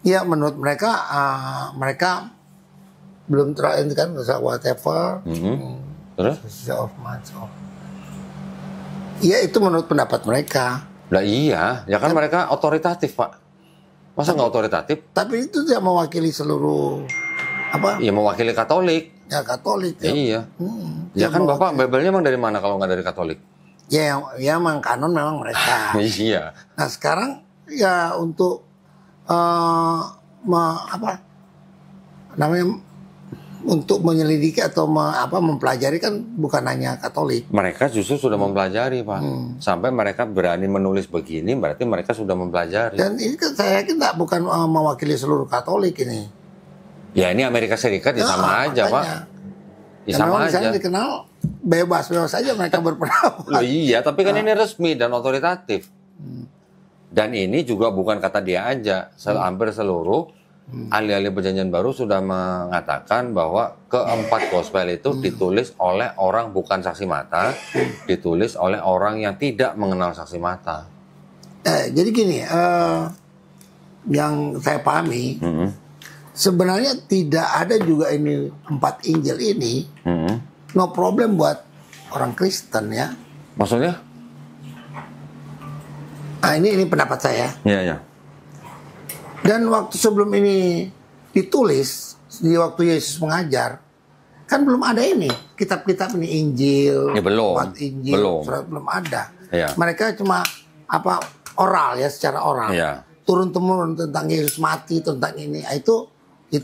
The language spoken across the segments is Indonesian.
Ya menurut mereka, mereka belum terakhir kan, whatever. Terus? Ya itu menurut pendapat mereka. Nah iya, ya kan mereka otoritatif Pak. Masa nggak otoritatif? Tapi itu tidak mewakili seluruh apa? Iya mewakili Katolik. Ya Katolik. Ya, iya. Ya kan Bapak Bible-nya emang dari mana kalau nggak dari Katolik? Ya emang kanon memang mereka. Iya. Nah sekarang ya untuk untuk menyelidiki atau mempelajari kan bukan hanya Katolik. Mereka justru sudah mempelajari Pak. Sampai mereka berani menulis begini, berarti mereka sudah mempelajari. Dan ini kan saya yakin bukan mewakili seluruh Katolik ini. Ya ini Amerika Serikat ya sama aja Pak. Ya sama aja. Dikenal bebas saja mereka berpendapat. Loh iya, tapi kan ini resmi dan otoritatif. Dan ini juga bukan kata dia aja. Hampir seluruh ahli-ahli perjanjian baru sudah mengatakan bahwa keempat gospel itu ditulis oleh orang bukan saksi mata, ditulis oleh orang yang tidak mengenal saksi mata. Jadi gini, yang saya pahami, sebenarnya tidak ada juga ini 4 Injil ini, no problem buat orang Kristen ya. Maksudnya? Nah ini pendapat saya. Iya. Dan waktu sebelum ini ditulis, di waktu Yesus mengajar, kan belum ada ini kitab-kitab ini Injil, ya, belum, Injil, surat belum ada. Ya. Mereka cuma oral ya, secara oral, ya. Turun temurun tentang Yesus mati, tentang ini. Itu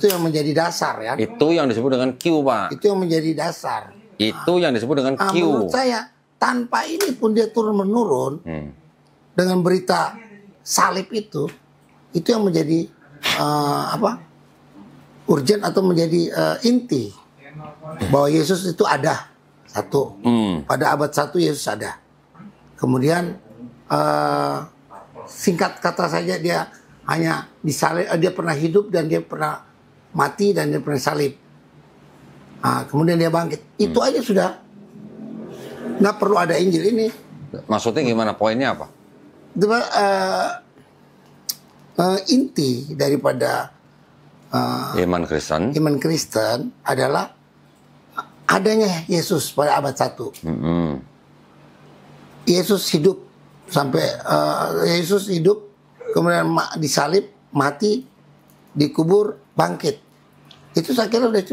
yang menjadi dasar ya. Itu yang disebut dengan Q Pak. Itu yang menjadi dasar. Itu yang disebut dengan Q. Menurut saya tanpa ini pun dia turun menurun dengan berita salib itu yang menjadi urgent atau menjadi inti bahwa Yesus itu ada satu. Pada abad 1 Yesus ada. Kemudian singkat kata saja dia hanya disalib, dia pernah hidup dan dia pernah mati dan dia pernah salib. Kemudian dia bangkit. Itu aja sudah, nggak perlu ada Injil ini. Maksudnya gimana? Poinnya apa? Inti daripada iman Kristen adalah adanya Yesus pada abad 1. Yesus hidup sampai Yesus hidup, kemudian disalib, mati, dikubur, bangkit. Itu saya kira udah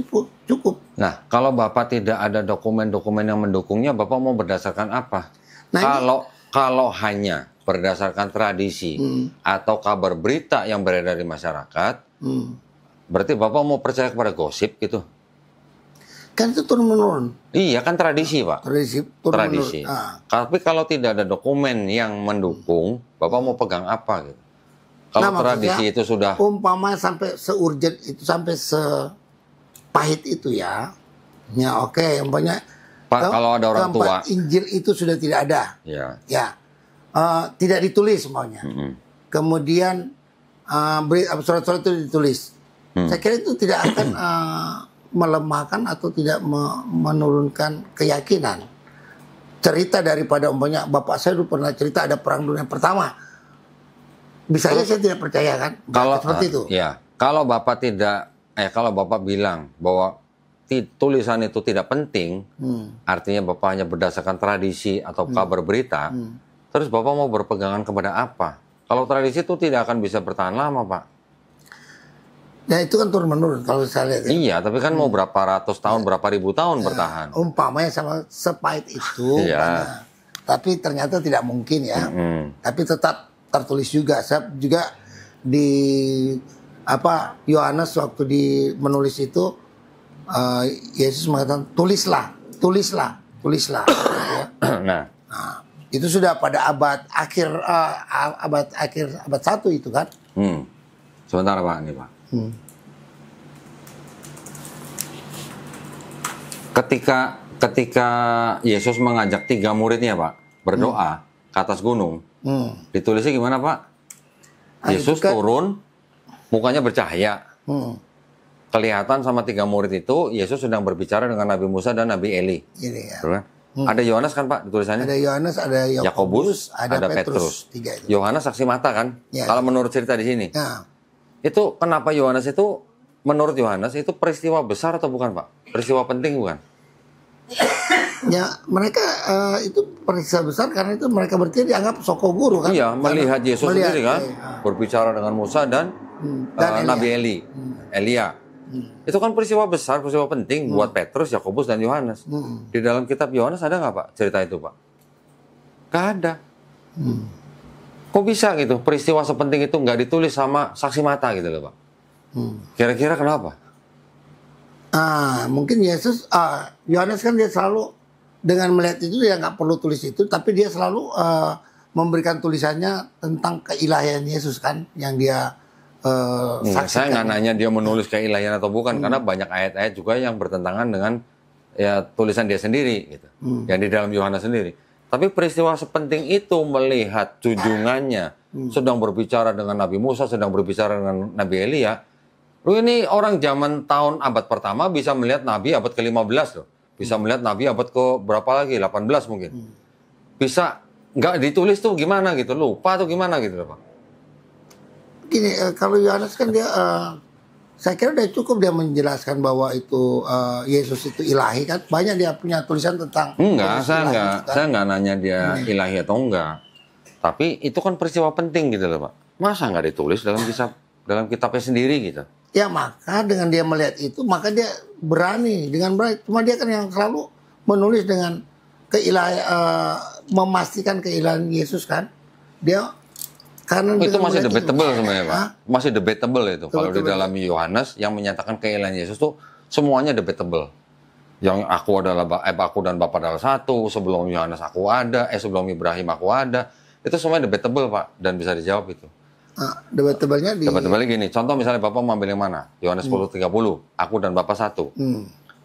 cukup. Nah, kalau Bapak tidak ada dokumen-dokumen yang mendukungnya, Bapak mau berdasarkan apa? Nah, kalau hanya berdasarkan tradisi atau kabar berita yang beredar di masyarakat, berarti Bapak mau percaya kepada gosip gitu? Kan itu turun-menurun. Iya, kan tradisi Pak. Tradisi. Tapi kalau tidak ada dokumen yang mendukung, Bapak mau pegang apa gitu? Kalau tradisi itu sudah... Umpama sampai seurgent itu, sampai sepahit itu ya. Ya oke, umpamanya Pak, kalau ada orang tua... Injil itu sudah tidak ada. Ya. Tidak ditulis semuanya. Kemudian surat-surat itu ditulis. Saya kira itu tidak akan melemahkan atau tidak menurunkan keyakinan. Cerita daripada umpamanya bapak saya dulu pernah cerita ada perang dunia pertama. Bisa aja saya tidak percaya kan? Kalau seperti itu. Ya, kalau bapak kalau bapak bilang bahwa tulisan itu tidak penting, artinya bapak hanya berdasarkan tradisi atau kabar berita. Terus Bapak mau berpegangan kepada apa? Kalau tradisi itu tidak akan bisa bertahan lama, Pak. Ya itu kan turun-menurun kalau saya lihat. Ya. Iya, tapi kan mau berapa ratus tahun, berapa ribu tahun bertahan. Umpamanya sama sepahit itu. Tapi ternyata tidak mungkin ya. Tapi tetap tertulis juga. Saya juga di Yohanes waktu menulis itu, Yesus mengatakan tulislah. Ya. Nah, itu sudah pada abad akhir abad 1 itu kan. Sebentar Pak, ini Pak. Ketika Yesus mengajak 3 muridnya Pak berdoa ke atas gunung, ditulisnya gimana Pak? Yesus turun, mukanya bercahaya. Kelihatan sama 3 murid itu Yesus sedang berbicara dengan Nabi Musa dan Nabi Eli. Ini ya. Ada Yohanes kan Pak tulisannya? Ada Yohanes, ada Yakobus, ada Petrus. 3 itu. Yohanes saksi mata kan? Ya. Kalau menurut cerita di sini. Ya. Itu kenapa Yohanes itu, menurut Yohanes itu peristiwa besar atau bukan Pak? Peristiwa penting bukan? Ya mereka itu peristiwa besar karena itu mereka berarti dianggap soko guru kan? Iya, melihat Yesus sendiri kan, berbicara dengan Musa dan Nabi Elia. Itu kan peristiwa besar, peristiwa penting buat Petrus, Yakobus dan Yohanes. Di dalam kitab Yohanes ada nggak Pak cerita itu Pak? Nggak ada. Kok bisa gitu? Peristiwa sepenting itu nggak ditulis sama saksi mata gitu loh Pak? Kira-kira kenapa? Mungkin Yesus, Yohanes kan dia selalu dengan melihat itu dia nggak perlu tulis itu, tapi dia selalu memberikan tulisannya tentang keilahian Yesus kan, yang dia saksikan. Saya nggak nanya dia menulis keilahian atau bukan, karena banyak ayat-ayat juga yang bertentangan dengan ya tulisan dia sendiri, gitu, yang di dalam Yohanes sendiri. Tapi peristiwa sepenting itu melihat junjungannya sedang berbicara dengan Nabi Musa, sedang berbicara dengan Nabi Elia. Lu ini orang zaman tahun abad pertama bisa melihat Nabi abad ke-15 loh. Bisa melihat Nabi abad ke berapa lagi? 18 mungkin. Bisa nggak ditulis tuh gimana gitu. Lupa tuh gimana gitu Pak. Gini, kalau Yohanes kan dia, saya kira udah cukup dia menjelaskan bahwa itu Yesus itu ilahi kan. Banyak dia punya tulisan tentang. Enggak, saya nggak nanya dia ilahi atau enggak. Tapi itu kan peristiwa penting gitu loh Pak. Masa nggak ditulis dalam kitabnya sendiri gitu? Ya maka dengan dia melihat itu, maka dia berani dengan berani. Cuma dia kan yang selalu menulis dengan memastikan keilahian Yesus kan. Dia karena itu masih debatable sebenarnya Pak. Masih debatable itu. Kalau di dalam Yohanes yang menyatakan keilahian Yesus tuh semuanya debatable. Yang aku dan Bapa adalah satu. Sebelum Yohanes aku ada. Sebelum Ibrahim aku ada. Itu semuanya debatable Pak. Dan bisa dijawab itu. Debatable-nya gini, contoh misalnya Bapak mau ambil yang mana? Yohanes 10:30, aku dan Bapak satu.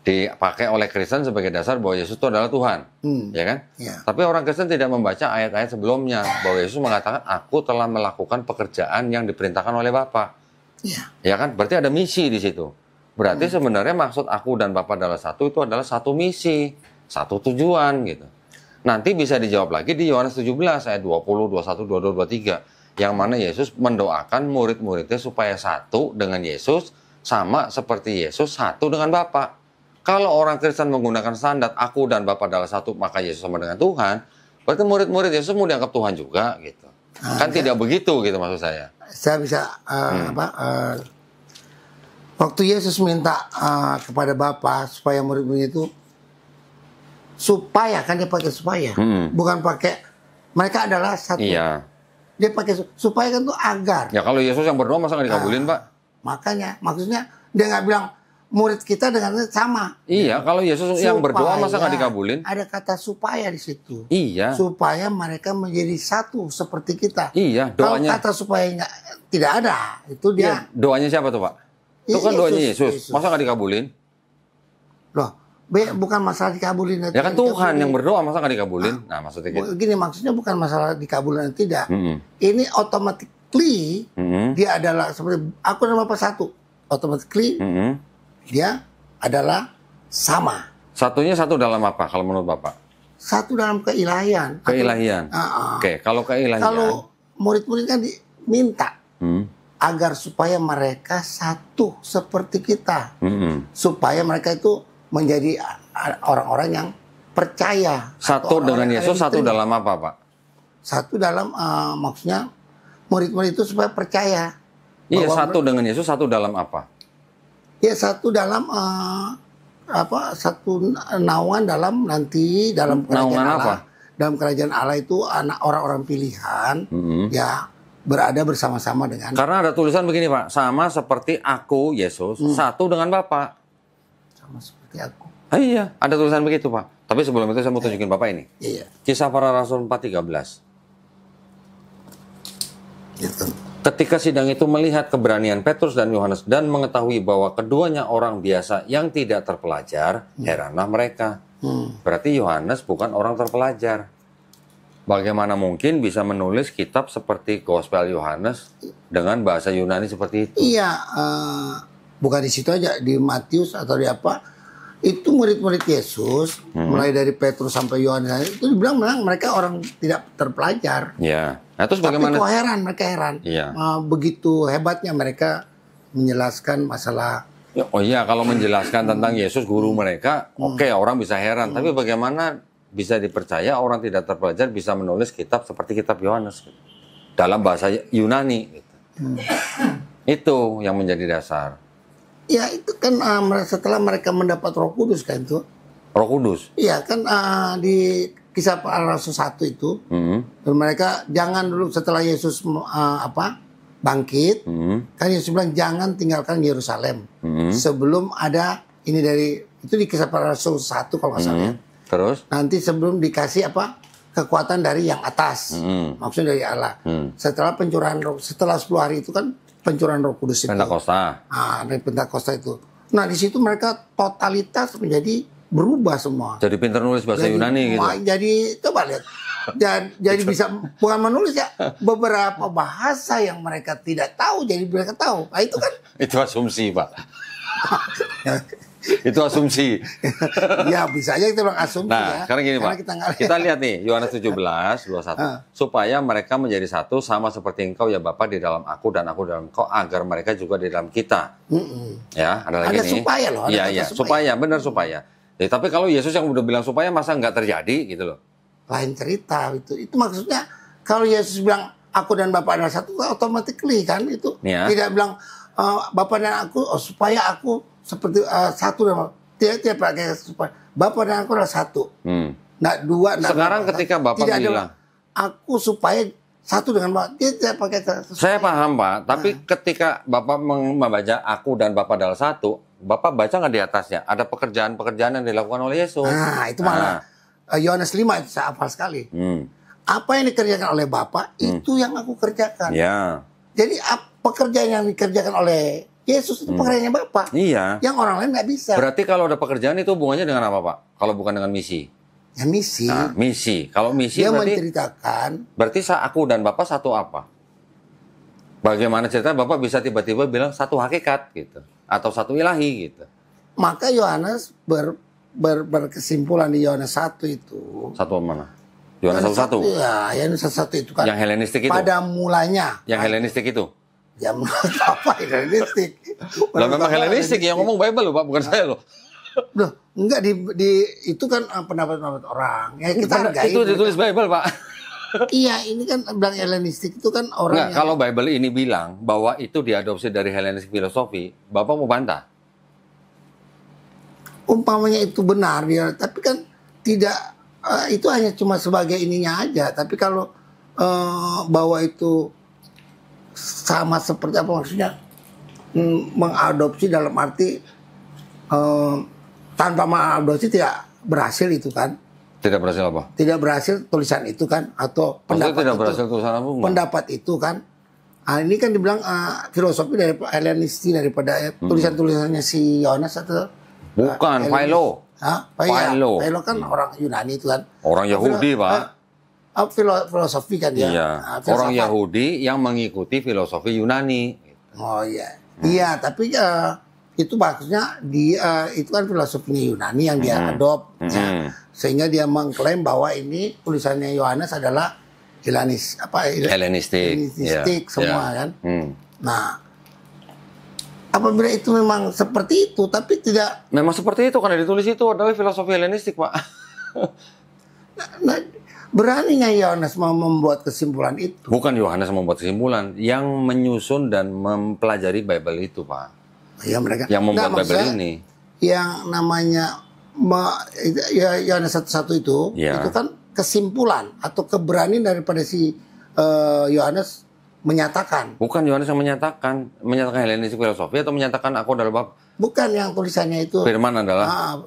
Dipakai oleh Kristen sebagai dasar bahwa Yesus itu adalah Tuhan, ya kan? Ya. Tapi orang Kristen tidak membaca ayat-ayat sebelumnya bahwa Yesus mengatakan, aku telah melakukan pekerjaan yang diperintahkan oleh Bapa. Ya kan? Berarti ada misi di situ. Berarti sebenarnya maksud aku dan Bapa adalah satu itu adalah satu misi, satu tujuan gitu. Nanti bisa dijawab lagi di Yohanes 17 ayat 20, 21, 22, 23. Yang mana Yesus mendoakan murid-muridnya supaya satu dengan Yesus sama seperti Yesus satu dengan Bapa. Kalau orang Kristen menggunakan standar aku dan Bapa adalah satu maka Yesus sama dengan Tuhan, berarti murid-murid Yesus mau dianggap Tuhan juga gitu. Kan tidak begitu gitu maksud saya. Saya bisa waktu Yesus minta kepada Bapa supaya murid-murid itu supaya, kan dia pakai supaya, bukan pakai mereka adalah satu. Iya. Dia pakai supaya kan tuh agar. Ya kalau Yesus yang berdoa masa nggak dikabulin Pak? Makanya, maksudnya dia nggak bilang murid kita dengan sama. Iya, kalau Yesus yang berdoa masa nggak dikabulin? Ada kata supaya di situ. Iya. Supaya mereka menjadi satu seperti kita. Iya, doanya. Kalau kata supaya tidak ada, itu dia. Doanya siapa tuh Pak? Itu kan doanya Yesus. Masa nggak dikabulin? Loh. Bukan masalah dikabulin. Ya kan Tuhan yang berdoa masa nggak dikabulin? Nah maksudnya gitu. Gini, maksudnya bukan masalah dikabulin atau tidak. Ini automatically dia adalah seperti aku dan Bapak satu. Automatically dia adalah sama. Satunya satu dalam apa kalau menurut Bapak? Satu dalam keilahian. Keilahian. Oke, kalau keilahian. Kalau murid-murid kan diminta agar supaya mereka satu seperti kita. Supaya mereka itu menjadi orang-orang yang percaya. Satu dengan Yesus, satu dalam apa Pak? Satu dalam maksudnya murid-murid itu supaya percaya. Iya, satu dengan Yesus, satu dalam apa? Ya satu dalam satu naungan dalam nanti dalam kerajaan Allah. Apa? Dalam kerajaan Allah itu anak orang-orang pilihan ya berada bersama-sama dengan. Karena ada tulisan begini Pak, sama seperti aku Yesus satu dengan Bapa. Sama seperti aku. Iya, ada tulisan begitu Pak. Tapi sebelum itu saya mau tunjukin Bapak ini. Iya. Kisah Para Rasul 4:13. Gitu. Ketika sidang itu melihat keberanian Petrus dan Yohanes dan mengetahui bahwa keduanya orang biasa yang tidak terpelajar, heranlah mereka. Berarti Yohanes bukan orang terpelajar. Bagaimana mungkin bisa menulis kitab seperti Gospel Yohanes dengan bahasa Yunani seperti itu? Iya, bukan di situ aja, di Matius atau di apa, itu murid-murid Yesus, mulai dari Petrus sampai Yohanes, itu dibilang mereka orang tidak terpelajar. Ya. Nah, terus bagaimana? Tapi kok mereka heran. Ya. Begitu hebatnya mereka menjelaskan masalah. Oh iya, kalau menjelaskan tentang Yesus guru mereka, oke, orang bisa heran. Tapi bagaimana bisa dipercaya orang tidak terpelajar bisa menulis kitab seperti kitab Yohanes dalam bahasa Yunani? Gitu. Itu yang menjadi dasar. Ya itu kan setelah mereka mendapat Roh Kudus kan itu. Roh Kudus? Iya kan di Kisah Para Rasul 1 itu, mereka jangan dulu setelah Yesus bangkit, kan Yesus bilang jangan tinggalkan Yerusalem sebelum ada ini itu di Kisah Para Rasul 1 kalau nggak salah. Terus? Nanti sebelum dikasih kekuatan dari yang atas, maksudnya dari Allah. Setelah pencurahan setelah 10 hari itu kan pencurahan Roh Kudus itu. Pentakosta. Dari Pentakosta itu. Nah di situ mereka totalitas menjadi berubah semua. Jadi pintar nulis bahasa Yunani gitu. Jadi coba lihat. Jadi bisa bukan menulis ya, beberapa bahasa yang mereka tidak tahu jadi mereka tahu. Nah itu kan. Itu asumsi, Pak. Itu asumsi. Ya bisa aja kita bilang asumsi. Nah, sekarang gini Pak, kita lihat nih Yohanes 17, 21. Supaya mereka menjadi satu sama seperti engkau ya Bapa di dalam aku dan aku dalam engkau, agar mereka juga di dalam kita. Ya, ada lagi ada nih. supaya loh. Iya, supaya, benar supaya. Ya, tapi kalau Yesus yang udah bilang supaya masa nggak terjadi gitu loh. Lain cerita itu. Itu maksudnya kalau Yesus bilang aku dan Bapa adalah satu, automatically kan itu. Ya. Tidak bilang Bapa dan aku supaya aku seperti satu dan tidak pakai supaya Bapa dan aku adalah satu. Nah, dua. Sekarang ketika Bapak bilang aku supaya satu dengan Bapak, dia tidak pakai satu. Saya paham Pak, tapi ketika Bapak membaca aku dan Bapak adalah satu, Bapak baca nggak di atasnya ada pekerjaan-pekerjaan yang dilakukan oleh Yesus. Nah, itu malah Yohanes 5 itu saya hafal sekali. Apa yang dikerjakan oleh Bapak itu yang aku kerjakan. Ya. Jadi pekerjaan yang dikerjakan oleh Yesus itu pekerjaannya Bapa. Iya. Yang orang lain nggak bisa. Berarti kalau ada pekerjaan itu hubungannya dengan apa Pak? Kalau bukan dengan misi? Ya misi. Nah, misi. Kalau misi dia berarti menceritakan. Berarti aku dan Bapak satu apa? Bagaimana ceritanya Bapak bisa tiba-tiba bilang satu hakikat gitu, atau satu ilahi gitu? Maka Yohanes berkesimpulan di Yohanes 1 itu. Satu mana? Yohanes 1. Ya, Yohanes 1 itu kan. Yang Helenistik itu. Pada mulanya. Yang Helenistik itu. Ya menurut apa Helenistik? Lah memang Helenistik yang ngomong Bible loh Pak, bukan saya loh. Loh, enggak itu kan pendapat orang. Ya kita hargai. Itu ditulis Bible Pak. Iya, ini kan bilang Helenistik itu kan orang. Enggak, kalau Bible ini bilang bahwa itu diadopsi dari Helenistik filosofi, Bapak mau bantah? Umpamanya itu benar ya, tapi kan tidak itu hanya cuma sebagai ininya aja. Tapi kalau bahwa itu sama seperti apa maksudnya mengadopsi dalam arti tanpa mengadopsi tidak berhasil itu kan. Tidak berhasil apa? Tidak berhasil tulisan itu kan, atau pendapat tidak itu. Berhasil tulisan apa? Pendapat itu kan. Ini kan dibilang filosofi dari Helenistik daripada tulisan-tulisannya si Yohanes atau bukan Philo. Philo. Philo kan orang Yunani itu kan. Orang Yahudi, Pak. Filosofi kan dia. Iya. Orang Yahudi yang mengikuti filosofi Yunani. Oh iya. Iya, tapi itu maksudnya itu kan filosofinya Yunani yang dia adopt. Ya. Sehingga dia mengklaim bahwa ini tulisannya Yohanes adalah Helenistik semua kan. Nah, apabila itu memang seperti itu, tapi tidak. Memang seperti itu karena ditulis itu adalah filosofi Helenistik, Pak. Nah, beraninya Yohanes mau membuat kesimpulan itu? Bukan Yohanes membuat kesimpulan, yang menyusun dan mempelajari Bible itu, Pak. Ya mereka. Yang membuat Bible ini. Yang namanya Yohanes 1:1 itu kan kesimpulan atau keberanian daripada si Yohanes menyatakan. Bukan Yohanes yang menyatakan Helenistik filosofi atau menyatakan aku adalah Bapa. Bukan, yang tulisannya itu. Firman adalah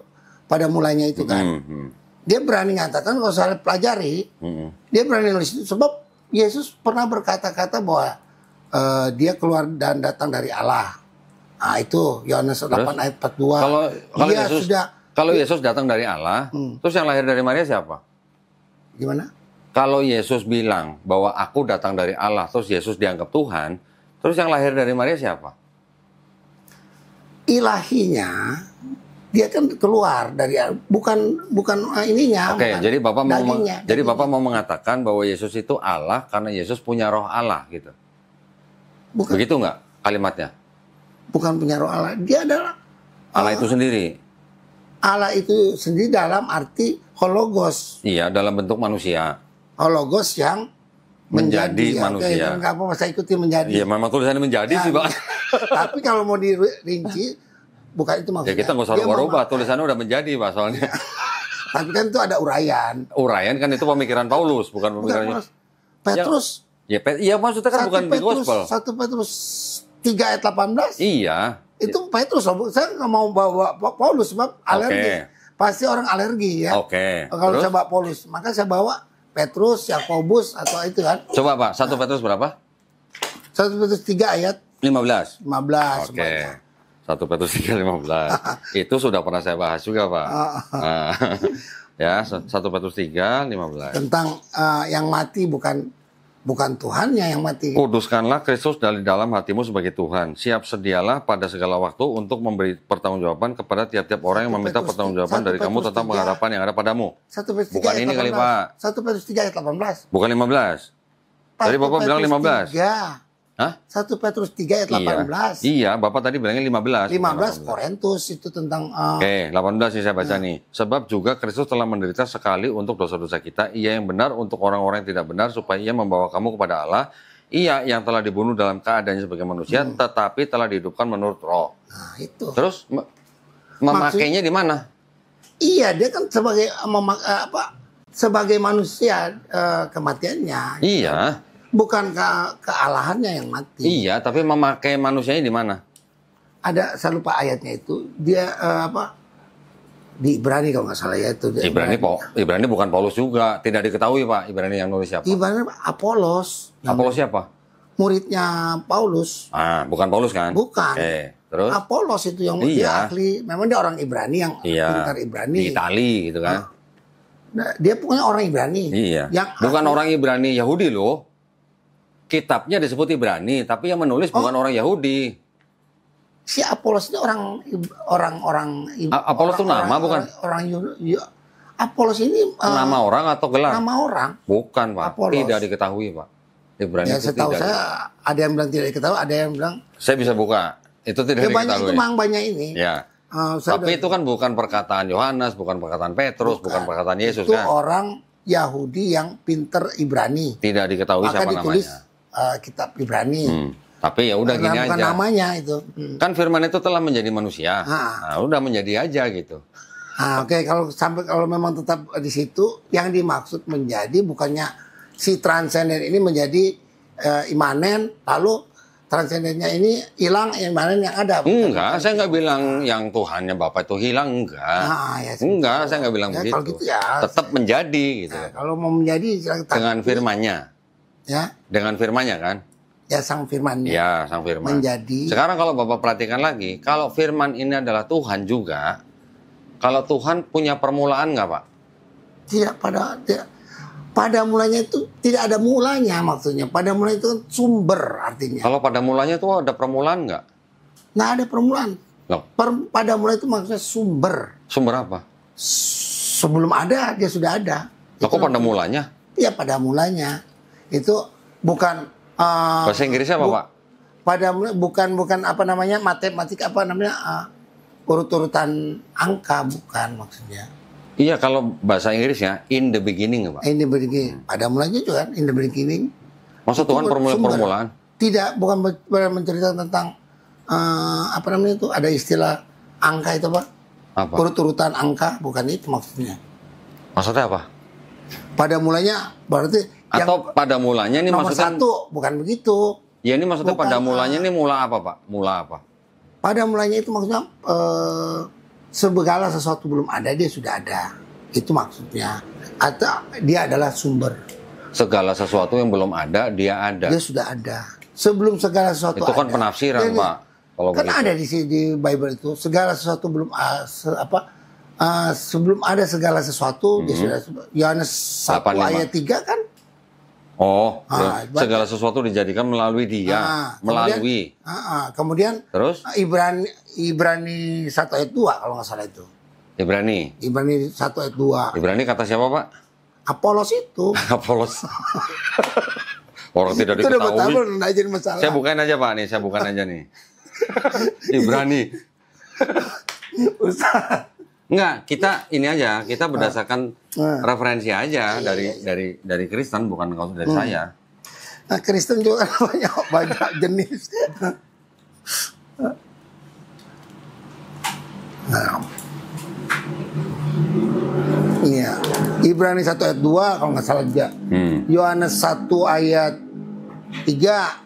pada mulanya itu kan. Dia berani mengatakan kalau saya pelajari, dia berani nulis itu sebab Yesus pernah berkata-kata bahwa dia keluar dan datang dari Allah. Nah, itu Yohanes 8 ayat 42. Kalau Yesus datang dari Allah, terus yang lahir dari Maria siapa? Gimana? Kalau Yesus bilang bahwa aku datang dari Allah, terus Yesus dianggap Tuhan, terus yang lahir dari Maria siapa? Ilahinya, dia kan keluar dari bukan ininya. Oke, jadi Bapak mau mengatakan bahwa Yesus itu Allah karena Yesus punya roh Allah gitu. Bukan. Begitu nggak kalimatnya? Bukan punya roh Allah. Dia adalah Allah itu sendiri. Allah itu sendiri dalam arti hologos. Iya, dalam bentuk manusia. Hologos yang menjadi manusia. Enggak apa saya ikuti menjadi. Iya, memang tulisannya menjadi sih, Pak. Tapi kalau mau dirinci, bukan itu maksudnya. Ya kita nggak usah rubah-rubah, tulisannya udah menjadi, Pak, soalnya. Tapi kan itu ada uraian. Uraian kan itu pemikiran Paulus, bukan pemikiran Petrus. Iya, maksudnya kan bukan di gospel. 1 Petrus 3 ayat 18. Iya. Itu Petrus loh. Saya nggak mau bawa Paulus sebab alergi. Pasti orang alergi ya. Kalau saya bawa Paulus, maka saya bawa Petrus, Yakobus atau itu kan. Coba Pak, 1 Petrus berapa? 1 Petrus 3 ayat 15. 15. Oke. 1 Petrus 3:15. Itu sudah pernah saya bahas juga, Pak. Ya, 1 Petrus 3:15. Tentang yang mati bukan Tuhannya yang mati. Kuduskanlah Kristus dari dalam hatimu sebagai Tuhan. Siap sedialah pada segala waktu untuk memberi pertanggungjawaban kepada tiap-tiap orang yang meminta pertanggungjawaban dari kamu tentang pengharapan yang ada padamu. 1 Petrus 3 bukan ayat ini 18. kali, Pak. 1 Petrus 3 ayat 18. Bukan 15. Tadi Bapak bilang 15. 3. Hah? 1 Petrus 3 ayat 18. Iya, Bapak tadi bilangnya 15. 15 Korintus itu tentang Oke, 18 yang saya baca nih. Sebab juga Kristus telah menderita sekali untuk dosa-dosa kita. Ia yang benar untuk orang-orang yang tidak benar supaya ia membawa kamu kepada Allah. Ia yang telah dibunuh dalam keadaannya sebagai manusia tetapi telah dihidupkan menurut roh. Nah, itu. Terus memakainya di mana? Iya, dia kan sebagai manusia kematiannya. Iya. Bukan kealahannya yang mati. Iya, tapi memakai manusianya di mana? Ada, saya lupa ayatnya itu. Dia di Ibrani kalau nggak salah ya itu. Ibrani bukan Paulus juga. Tidak diketahui, Pak. Ibrani yang nulis siapa? Ibrani Apolos. Apolos siapa? Muridnya Paulus. Bukan Paulus kan? Bukan. Terus? Apolos itu yang dia ahli. Memang dia orang Ibrani yang pintar Ibrani. Di Itali gitu kan? Nah, dia pokoknya orang Ibrani. Iya. Bukan orang Ibrani Yahudi loh. Kitabnya disebut Ibrani, tapi yang menulis bukan orang Yahudi. Si Apolos ini orang Apolos itu nama bukan? Apolos ini nama orang atau gelar? Nama orang. Bukan, Pak. Apolos. Tidak diketahui, Pak. Ibrani ya, itu setahu tidak. Saya ada yang bilang tidak diketahui, ada yang bilang. Saya bisa buka. Itu tidak diketahui. Banyak itu memang banyak ini. Ya. Tapi itu kan bukan perkataan Yohanes, bukan perkataan Petrus, bukan perkataan Yesus itu kan? Itu orang Yahudi yang pinter Ibrani. Tidak diketahui siapa ditulis, namanya. Kitab Ibrani. Tapi ya udah gini aja. Namanya itu. Kan firman itu telah menjadi manusia. Nah, udah menjadi aja gitu. Oke, kalau memang tetap di situ yang dimaksud menjadi bukannya si transenden ini menjadi imanen, lalu transendennya ini hilang, imanen yang ada. Enggak, saya nggak bilang yang Tuhannya Bapak itu hilang, enggak. Enggak, saya nggak bilang begitu. Kalau gitu ya tetap menjadi gitu. Kalau mau menjadi dengan firman-Nya. Ya. Dengan firman-Nya kan? Ya, sang firman. Ya, sang firman. Menjadi. Sekarang kalau Bapak perhatikan lagi, kalau firman ini adalah Tuhan juga, kalau Tuhan punya permulaan nggak, Pak? Tidak, pada mulanya itu tidak ada mulanya maksudnya. Pada mulanya itu kan sumber artinya. Kalau pada mulanya itu ada permulaan nggak? Nah, ada permulaan. Loh. Pada mulanya itu maksudnya sumber. Sumber apa? Sebelum ada, dia sudah ada. Loh, kok pada mulanya? Iya, pada mulanya. Itu bukan bahasa Inggrisnya apa, Pak? Pada bukan apa namanya matematik apa namanya urut-urutan angka bukan maksudnya. Iya, kalau bahasa Inggrisnya in the beginning, Pak. In the beginning. Pada mulanya juga in the beginning. Maksud Tuhan permulaan? Tidak, bukan menceritakan tentang apa namanya itu ada istilah angka itu, Pak. Apa? Urut-urutan angka, bukan itu maksudnya. Maksudnya apa? Pada mulanya berarti atau pada mulanya ini nomor maksudnya satu, bukan begitu. Ya, ini maksudnya bukan, pada mulanya ini mula apa, Pak? Mula apa? Pada mulanya itu maksudnya segala sesuatu belum ada, dia sudah ada. Itu maksudnya. Atau dia adalah sumber. Segala sesuatu yang belum ada, dia ada. Dia sudah ada. Sebelum segala sesuatu itu kan ada. penafsiran, Pak. Kalau kan begitu. ada di Bible itu. Segala sesuatu belum sebelum ada segala sesuatu, dia sudah. Yohanes 1 ayat 3 kan. Oh, segala sesuatu dijadikan melalui dia, kemudian terus Ibrani 1 ayat 2 kalau nggak salah itu. Ibrani 1 ayat 2. Ibrani kata siapa, Pak? Apolos itu. Apolos. Orang tidak diketahui. Saya bukain aja, Pak, nih. Saya bukain aja nih. Ibrani. Ustaz. Enggak, kita ini aja, kita berdasarkan referensi aja dari Kristen, bukan dari saya. Nah, Kristen juga banyak jenis. Nah. Iya. Ibrani 1 ayat 2 kalau nggak salah juga. Yohanes 1 ayat 3.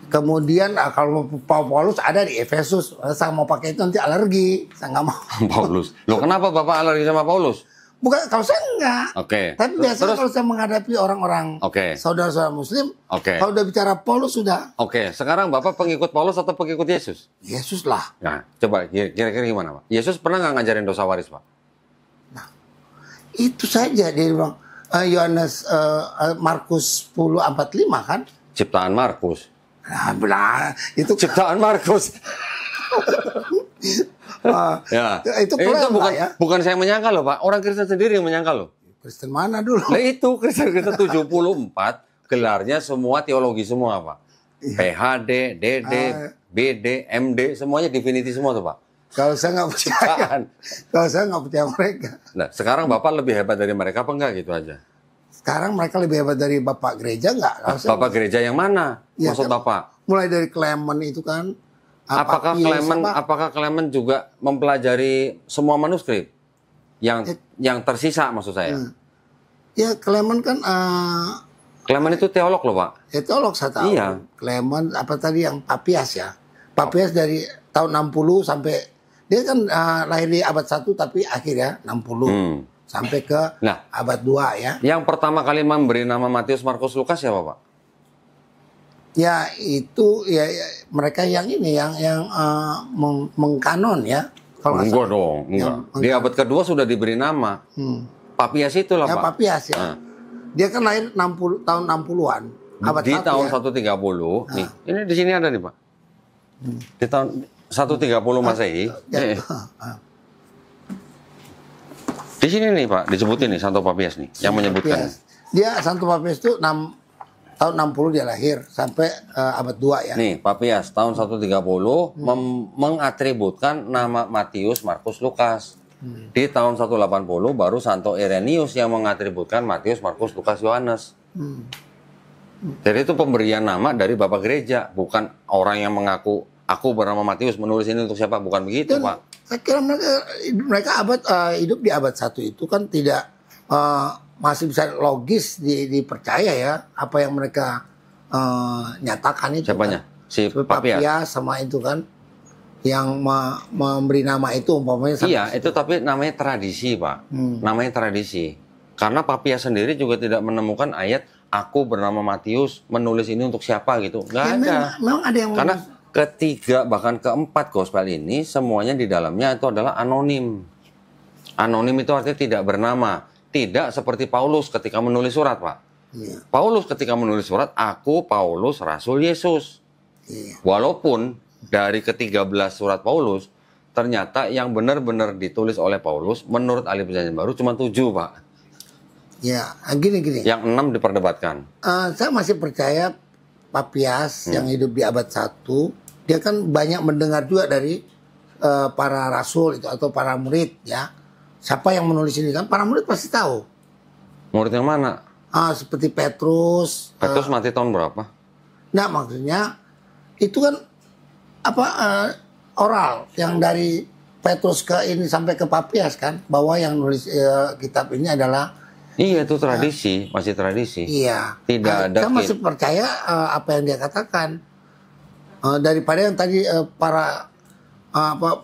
Kemudian kalau Paulus ada di Efesus, saya mau pakai itu nanti alergi, saya nggak mau. Paulus, loh kenapa Bapak alergi sama Paulus? Bukan, kalau saya enggak. Oke. Tapi biasanya kalau saya menghadapi orang-orang saudara-saudara Muslim, kalau udah bicara Paulus sudah. Oke, sekarang Bapak pengikut Paulus atau pengikut Yesus? Yesus lah. Nah, coba kira-kira gimana Pak? Yesus pernah nggak ngajarin dosa waris Pak? Nah, itu saja dia bilang. Yohanes Markus 10:45 kan? Ciptaan Markus. Nah, itu ciptaan Markus. Ya. Itu bukan saya menyangka loh Pak, orang Kristen sendiri yang menyangka loh. Kristen mana dulu? Nah itu Kristen 74 gelarnya semua teologi semua Pak. PhD, DD, BD, MD semuanya definisi semua tuh Pak. Kalau saya nggak percaya mereka. Nah sekarang Bapak lebih hebat dari mereka apa enggak gitu aja? Sekarang mereka lebih hebat dari Bapak gereja nggak? Bapak gereja yang mana? Ya, maksud kan, Bapak? Mulai dari Clement itu kan. Apakah Clement juga mempelajari semua manuskrip yang tersisa maksud saya? Ya Clement kan. Clement itu teolog loh Pak. Ya teolog saya tahu. Iya. Clement apa tadi yang Papias ya? Papias dari tahun 60 sampai dia kan lahir di abad 1 tapi akhir ya 60. Sampai ke abad 2 ya. Yang pertama kali memberi nama Matius, Markus, Lukas siapa Pak? Ya itu ya mereka yang ini yang mengkanon ya. Enggak dong, enggak. Di abad kedua sudah diberi nama. Papias itulah ya, Pak. Papias ya. Dia kan lahir tahun 60-an. Abad di 1, tahun ya. 130. Nih, ini di sini ada nih Pak. Di tahun 130 Masehi. Di sini nih Pak, disebutin nih Santo Papias nih, yang menyebutkan. Dia Santo Papias itu tahun 60 dia lahir sampai abad 2 ya. Nih, Papias tahun 130 mengatributkan nama Matius, Markus, Lukas. Di tahun 180 baru Santo Irenaeus yang mengatributkan Matius, Markus, Lukas, Yohanes. Jadi itu pemberian nama dari Bapak Gereja, bukan orang yang mengaku aku bernama Matius menulis ini untuk siapa, bukan begitu Pak. Saya kira mereka hidup di abad 1 itu kan tidak masih bisa logis dipercaya ya apa yang mereka nyatakan itu. Siapanya? Kan? Si Papias sama itu kan yang memberi nama itu umpamanya. Iya itu tapi namanya tradisi Pak. Namanya tradisi. Karena Papias sendiri juga tidak menemukan ayat aku bernama Matius menulis ini untuk siapa gitu. Nggak ada. Memang ada yang karena ketiga bahkan keempat gospel ini semuanya di dalamnya itu adalah anonim. Anonim itu artinya tidak bernama. Tidak seperti Paulus ketika menulis surat Pak. Iya. Paulus ketika menulis surat, aku Paulus Rasul Yesus. Iya. Walaupun dari ke-13 surat Paulus, ternyata yang benar-benar ditulis oleh Paulus menurut ahli perjanjian baru cuma 7 Pak. Ya, gini. Yang 6 diperdebatkan. Saya masih percaya Papias yang hidup di abad 1, dia kan banyak mendengar juga dari para rasul itu atau para murid ya. Siapa yang menulis ini kan? Para murid pasti tahu. Murid yang mana? Seperti Petrus. Petrus mati tahun berapa? Nah maksudnya itu kan oral yang dari Petrus ke ini sampai ke Papias kan, bahwa yang nulis kitab ini adalah. Iya itu tradisi, masih tradisi. Iya. Tidak ada. Saya masih percaya apa yang dia katakan daripada yang tadi para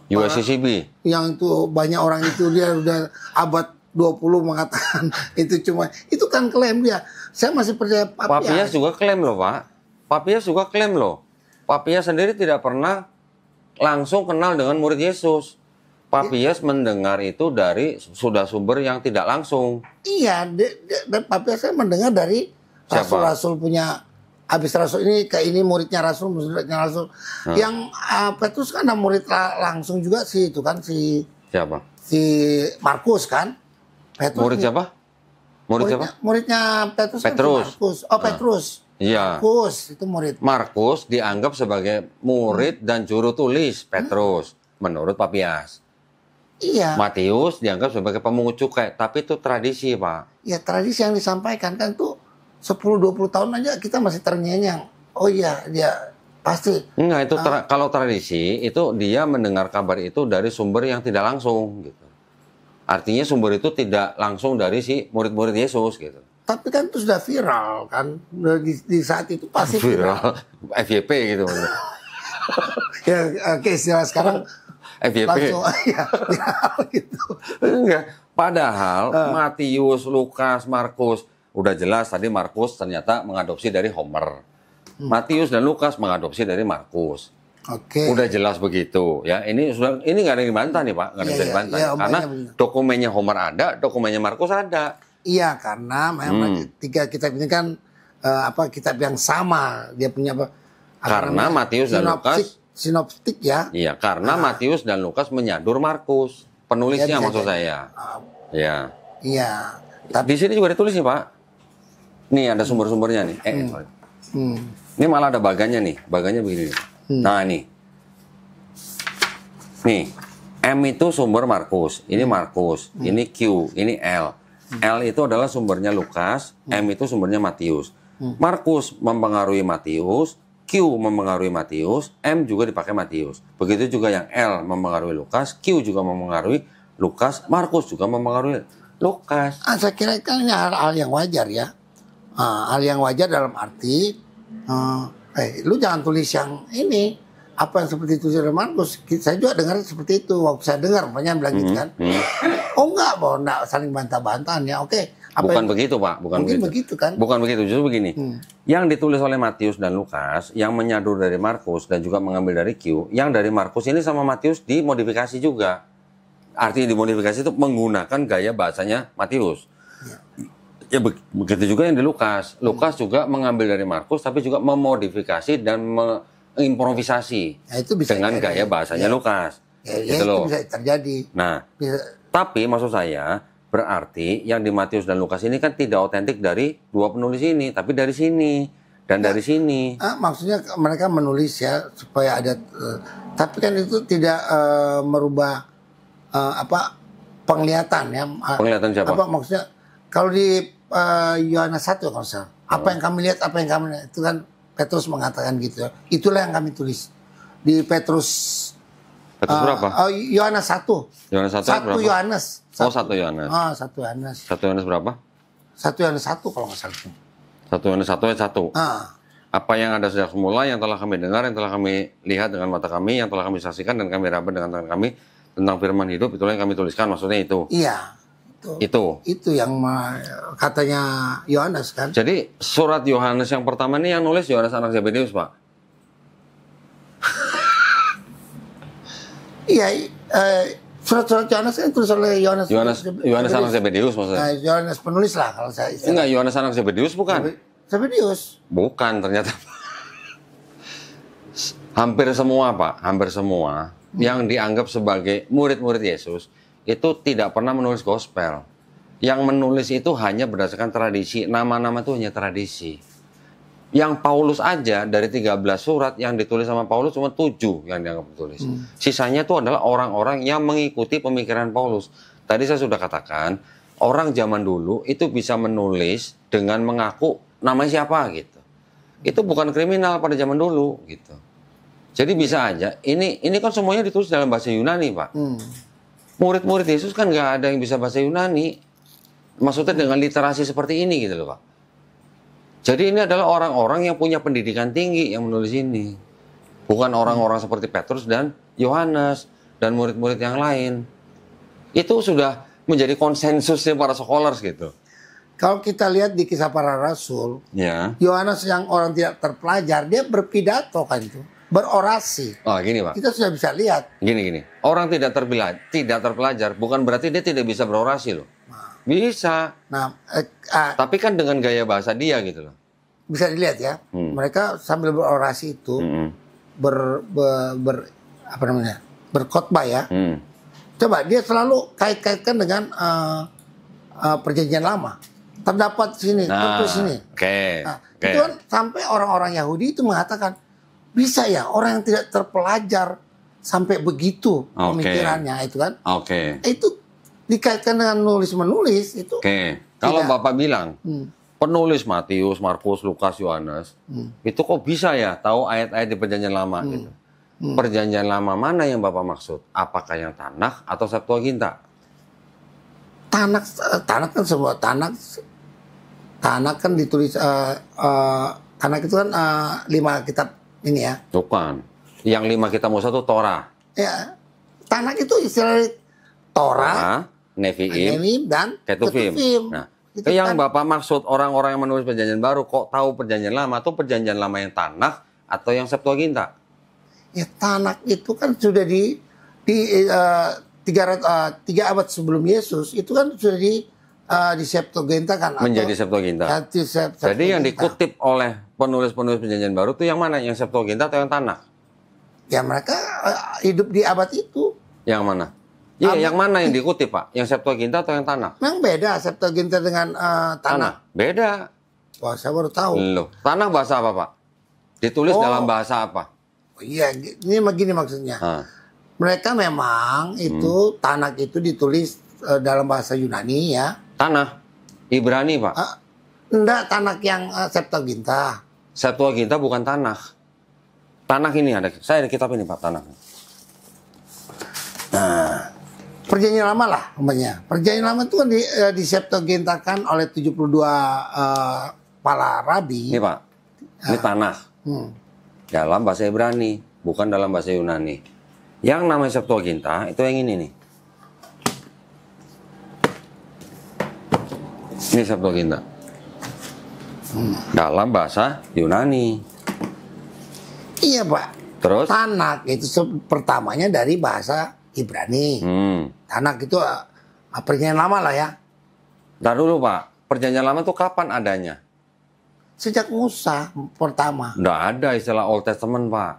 USCCB yang itu banyak orang itu dia udah abad 20 mengatakan itu kan klaim dia. Saya masih percaya Papias juga klaim loh Pak. Papias juga klaim loh. Papias sendiri tidak pernah langsung kenal dengan murid Yesus. Papias mendengar itu dari sumber yang tidak langsung. Iya, dan Papias saya mendengar dari rasul-rasul punya. Habis rasul ini ke ini muridnya rasul. Yang Petrus kan ada murid langsung juga si itu kan si. Siapa? Si Markus kan. Petrus. Murid siapa? Muridnya Petrus. Petrus. Kan si Markus. Petrus. Iya. Markus itu murid. Markus dianggap sebagai murid dan juru tulis Petrus menurut Papias. Iya. Matius dianggap sebagai pemungut cukai, tapi itu tradisi, Pak. Ya tradisi yang disampaikan kan tuh 10-20 tahun aja kita masih terngiang-ngiang. Oh iya, dia pasti. Enggak, itu kalau tradisi itu dia mendengar kabar itu dari sumber yang tidak langsung gitu. Artinya sumber itu tidak langsung dari si murid-murid Yesus gitu. Tapi kan itu sudah viral kan di saat itu pasti viral. FYP gitu. Ya oke, istilah sekarang FYP. langsung ya viral gitu. Enggak. Padahal Matius, Lukas, Markus udah jelas tadi Markus ternyata mengadopsi dari Homer. Matius dan Lukas mengadopsi dari Markus. Oke. Udah jelas begitu ya. Ini nggak ada yang dibantah nih Pak, nggak ada yang dibantah. Karena dokumennya Homer ada, dokumennya Markus ada. Iya, karena memang tiga kitab ini kan kitab yang sama, dia punya karena Matius dan Lukas sinoptik ya. Iya, karena Matius dan Lukas menyadur Markus, penulisnya maksud saya. Ya. Iya. Tapi di sini juga ditulis nih Pak. Nih ada sumber-sumbernya nih. Ini malah ada baganya nih, baganya begini. Nah nih, M itu sumber Markus, ini Markus, ini Q, ini L. L itu adalah sumbernya Lukas, M itu sumbernya Matius. Markus mempengaruhi Matius, Q mempengaruhi Matius, M juga dipakai Matius. Begitu juga yang L mempengaruhi Lukas, Q juga mempengaruhi Lukas, Markus juga mempengaruhi Lukas. Saya kira kan ini hal yang wajar ya. Hal yang wajar dalam arti lu jangan tulis yang ini apa yang seperti itu dari Markus. Saya juga dengar seperti itu waktu saya dengar banyak bilang gitu kan. Oh enggak saling bantah-bantahan ya. Oke. Bukan begitu Pak, bukan begitu kan? Bukan begitu, justru begini. Yang ditulis oleh Matius dan Lukas, yang menyadur dari Markus dan juga mengambil dari Q, yang dari Markus ini sama Matius dimodifikasi juga. Artinya dimodifikasi itu menggunakan gaya bahasanya Matius. Ya begitu juga yang di Lukas. Lukas juga mengambil dari Markus tapi juga memodifikasi dan mengimprovisasi dengan gaya bahasanya Lukas. Gitu loh. Itu bisa terjadi. Nah, tapi maksud saya berarti yang di Matius dan Lukas ini kan tidak otentik dari dua penulis ini, tapi dari sini dan dari sini. Maksudnya mereka menulis ya supaya ada, tapi kan itu tidak merubah penglihatan ya. Penglihatan siapa? Maksudnya kalau di Yohanes 1 kalau salah. Apa yang kami lihat, itu kan Petrus mengatakan gitu. Itulah yang kami tulis di Petrus berapa? Yohanes 1. Yohanes 1 berapa? Yohanes. 1 Yohanes. 1 Yohanes. 1 Yohanes berapa? 1 Yohanes 1 kalau nggak salah. 1 Yohanes 1 ayat 1. Apa yang ada sejak semula, yang telah kami dengar, yang telah kami lihat dengan mata kami, yang telah kami saksikan dan kami raba dengan tangan kami tentang firman hidup, itulah yang kami tuliskan, maksudnya itu. Iya. Itu yang katanya Yohanes kan. Jadi surat Yohanes yang pertama ini yang nulis Yohanes anak Zebedeus, Pak. Iya, surat-surat Yohanes kan tulis oleh Yohanes anak Zebedeus maksudnya. Yohanes penulis lah kalau saya istilah. Enggak, Yohanes anak Zebedeus bukan. Zebedeus. Bukan ternyata. Hampir semua, Pak, hampir semua yang dianggap sebagai murid-murid Yesus itu tidak pernah menulis gospel. Yang menulis itu hanya berdasarkan tradisi. Nama-nama itu hanya tradisi. Yang Paulus aja dari 13 surat yang ditulis sama Paulus cuma 7 yang dianggap ditulis. Sisanya itu adalah orang-orang yang mengikuti pemikiran Paulus. Tadi saya sudah katakan, orang zaman dulu itu bisa menulis dengan mengaku namanya siapa gitu. Itu bukan kriminal pada zaman dulu gitu. Jadi bisa aja. Ini kan semuanya ditulis dalam bahasa Yunani, Pak. Murid-murid Yesus kan nggak ada yang bisa bahasa Yunani. Maksudnya dengan literasi seperti ini gitu loh Pak. Jadi ini adalah orang-orang yang punya pendidikan tinggi yang menulis ini. Bukan orang-orang seperti Petrus dan Yohanes dan murid-murid yang lain. Itu sudah menjadi konsensusnya para scholars gitu. Kalau kita lihat di Kisah Para Rasul, Yohanes yang orang tidak terpelajar, dia berpidato kan itu. Berorasi. Oh gini Pak. Kita sudah bisa lihat. Gini. Orang tidak terpelajar bukan berarti dia tidak bisa berorasi loh. Bisa. Tapi kan dengan gaya bahasa dia gitu loh. Bisa dilihat ya. Mereka sambil berorasi itu berkhotbah ya. Coba dia selalu kait-kaitkan dengan perjanjian lama. terdapat sini, tertulis sini. Itu kan sampai orang-orang Yahudi itu mengatakan, bisa ya orang yang tidak terpelajar sampai begitu pemikirannya itu kan. Itu dikaitkan dengan nulis-menulis itu. Kalau Bapak bilang penulis Matius, Markus, Lukas, Yohanes itu kok bisa ya tahu ayat-ayat di Perjanjian Lama gitu. Perjanjian Lama mana yang Bapak maksud? Apakah yang Tanakh atau Septuaginta? Tanakh kan semua Tanakh kan ditulis Tanakh itu kan 5 kitab ini ya. Bukan. Yang 5 kitab Musa itu Torah. Ya. Tanakh itu istilah Torah, Nevi'im, dan Ketuvim. Nah, itu yang kan Bapak maksud orang-orang yang menulis Perjanjian Baru kok tahu Perjanjian Lama atau Perjanjian Lama yang Tanakh atau yang Septuaginta? Ya Tanakh itu kan sudah di 3 abad sebelum Yesus itu kan sudah di Septuaginta kan, menjadi Septuaginta. Jadi yang dikutip oleh penulis-penulis Perjanjian Baru itu yang mana? Yang Septuaginta atau yang Tanakh? Ya mereka hidup di abad itu. Yang mana? Iya, yang mana yang dikutip, Pak? Yang Septuaginta atau yang Tanakh? Memang beda Septuaginta dengan Tanakh. Beda. Wah, saya baru tahu. Loh, Tanakh bahasa apa, Pak? Ditulis dalam bahasa apa? Iya, ini begini maksudnya. Mereka memang itu Tanakh itu ditulis dalam bahasa Yunani ya. Tanakh Ibrani, Pak. Enggak, Tanakh yang Septuaginta. Septuaginta bukan Tanakh. Tanakh ini saya ada kitab ini, Pak, Tanakh. Nah, Perjanjian Lama lah umpamanya. Perjanjian Lama itu kan di Septuagintakan oleh 72 para rabi. Ini, Pak. Ini Tanakh. Dalam bahasa Ibrani, bukan dalam bahasa Yunani. Yang namanya Septuaginta itu yang ini nih. Ini Septuaginta. Dalam bahasa Yunani. Iya, Pak. Terus? Tanakh itu pertamanya dari bahasa Ibrani. Tanakh itu Perjanjian Lama lah ya. Ntar dulu, Pak. Perjanjian Lama itu kapan adanya? Sejak Musa pertama. Nggak ada istilah Old Testament, Pak.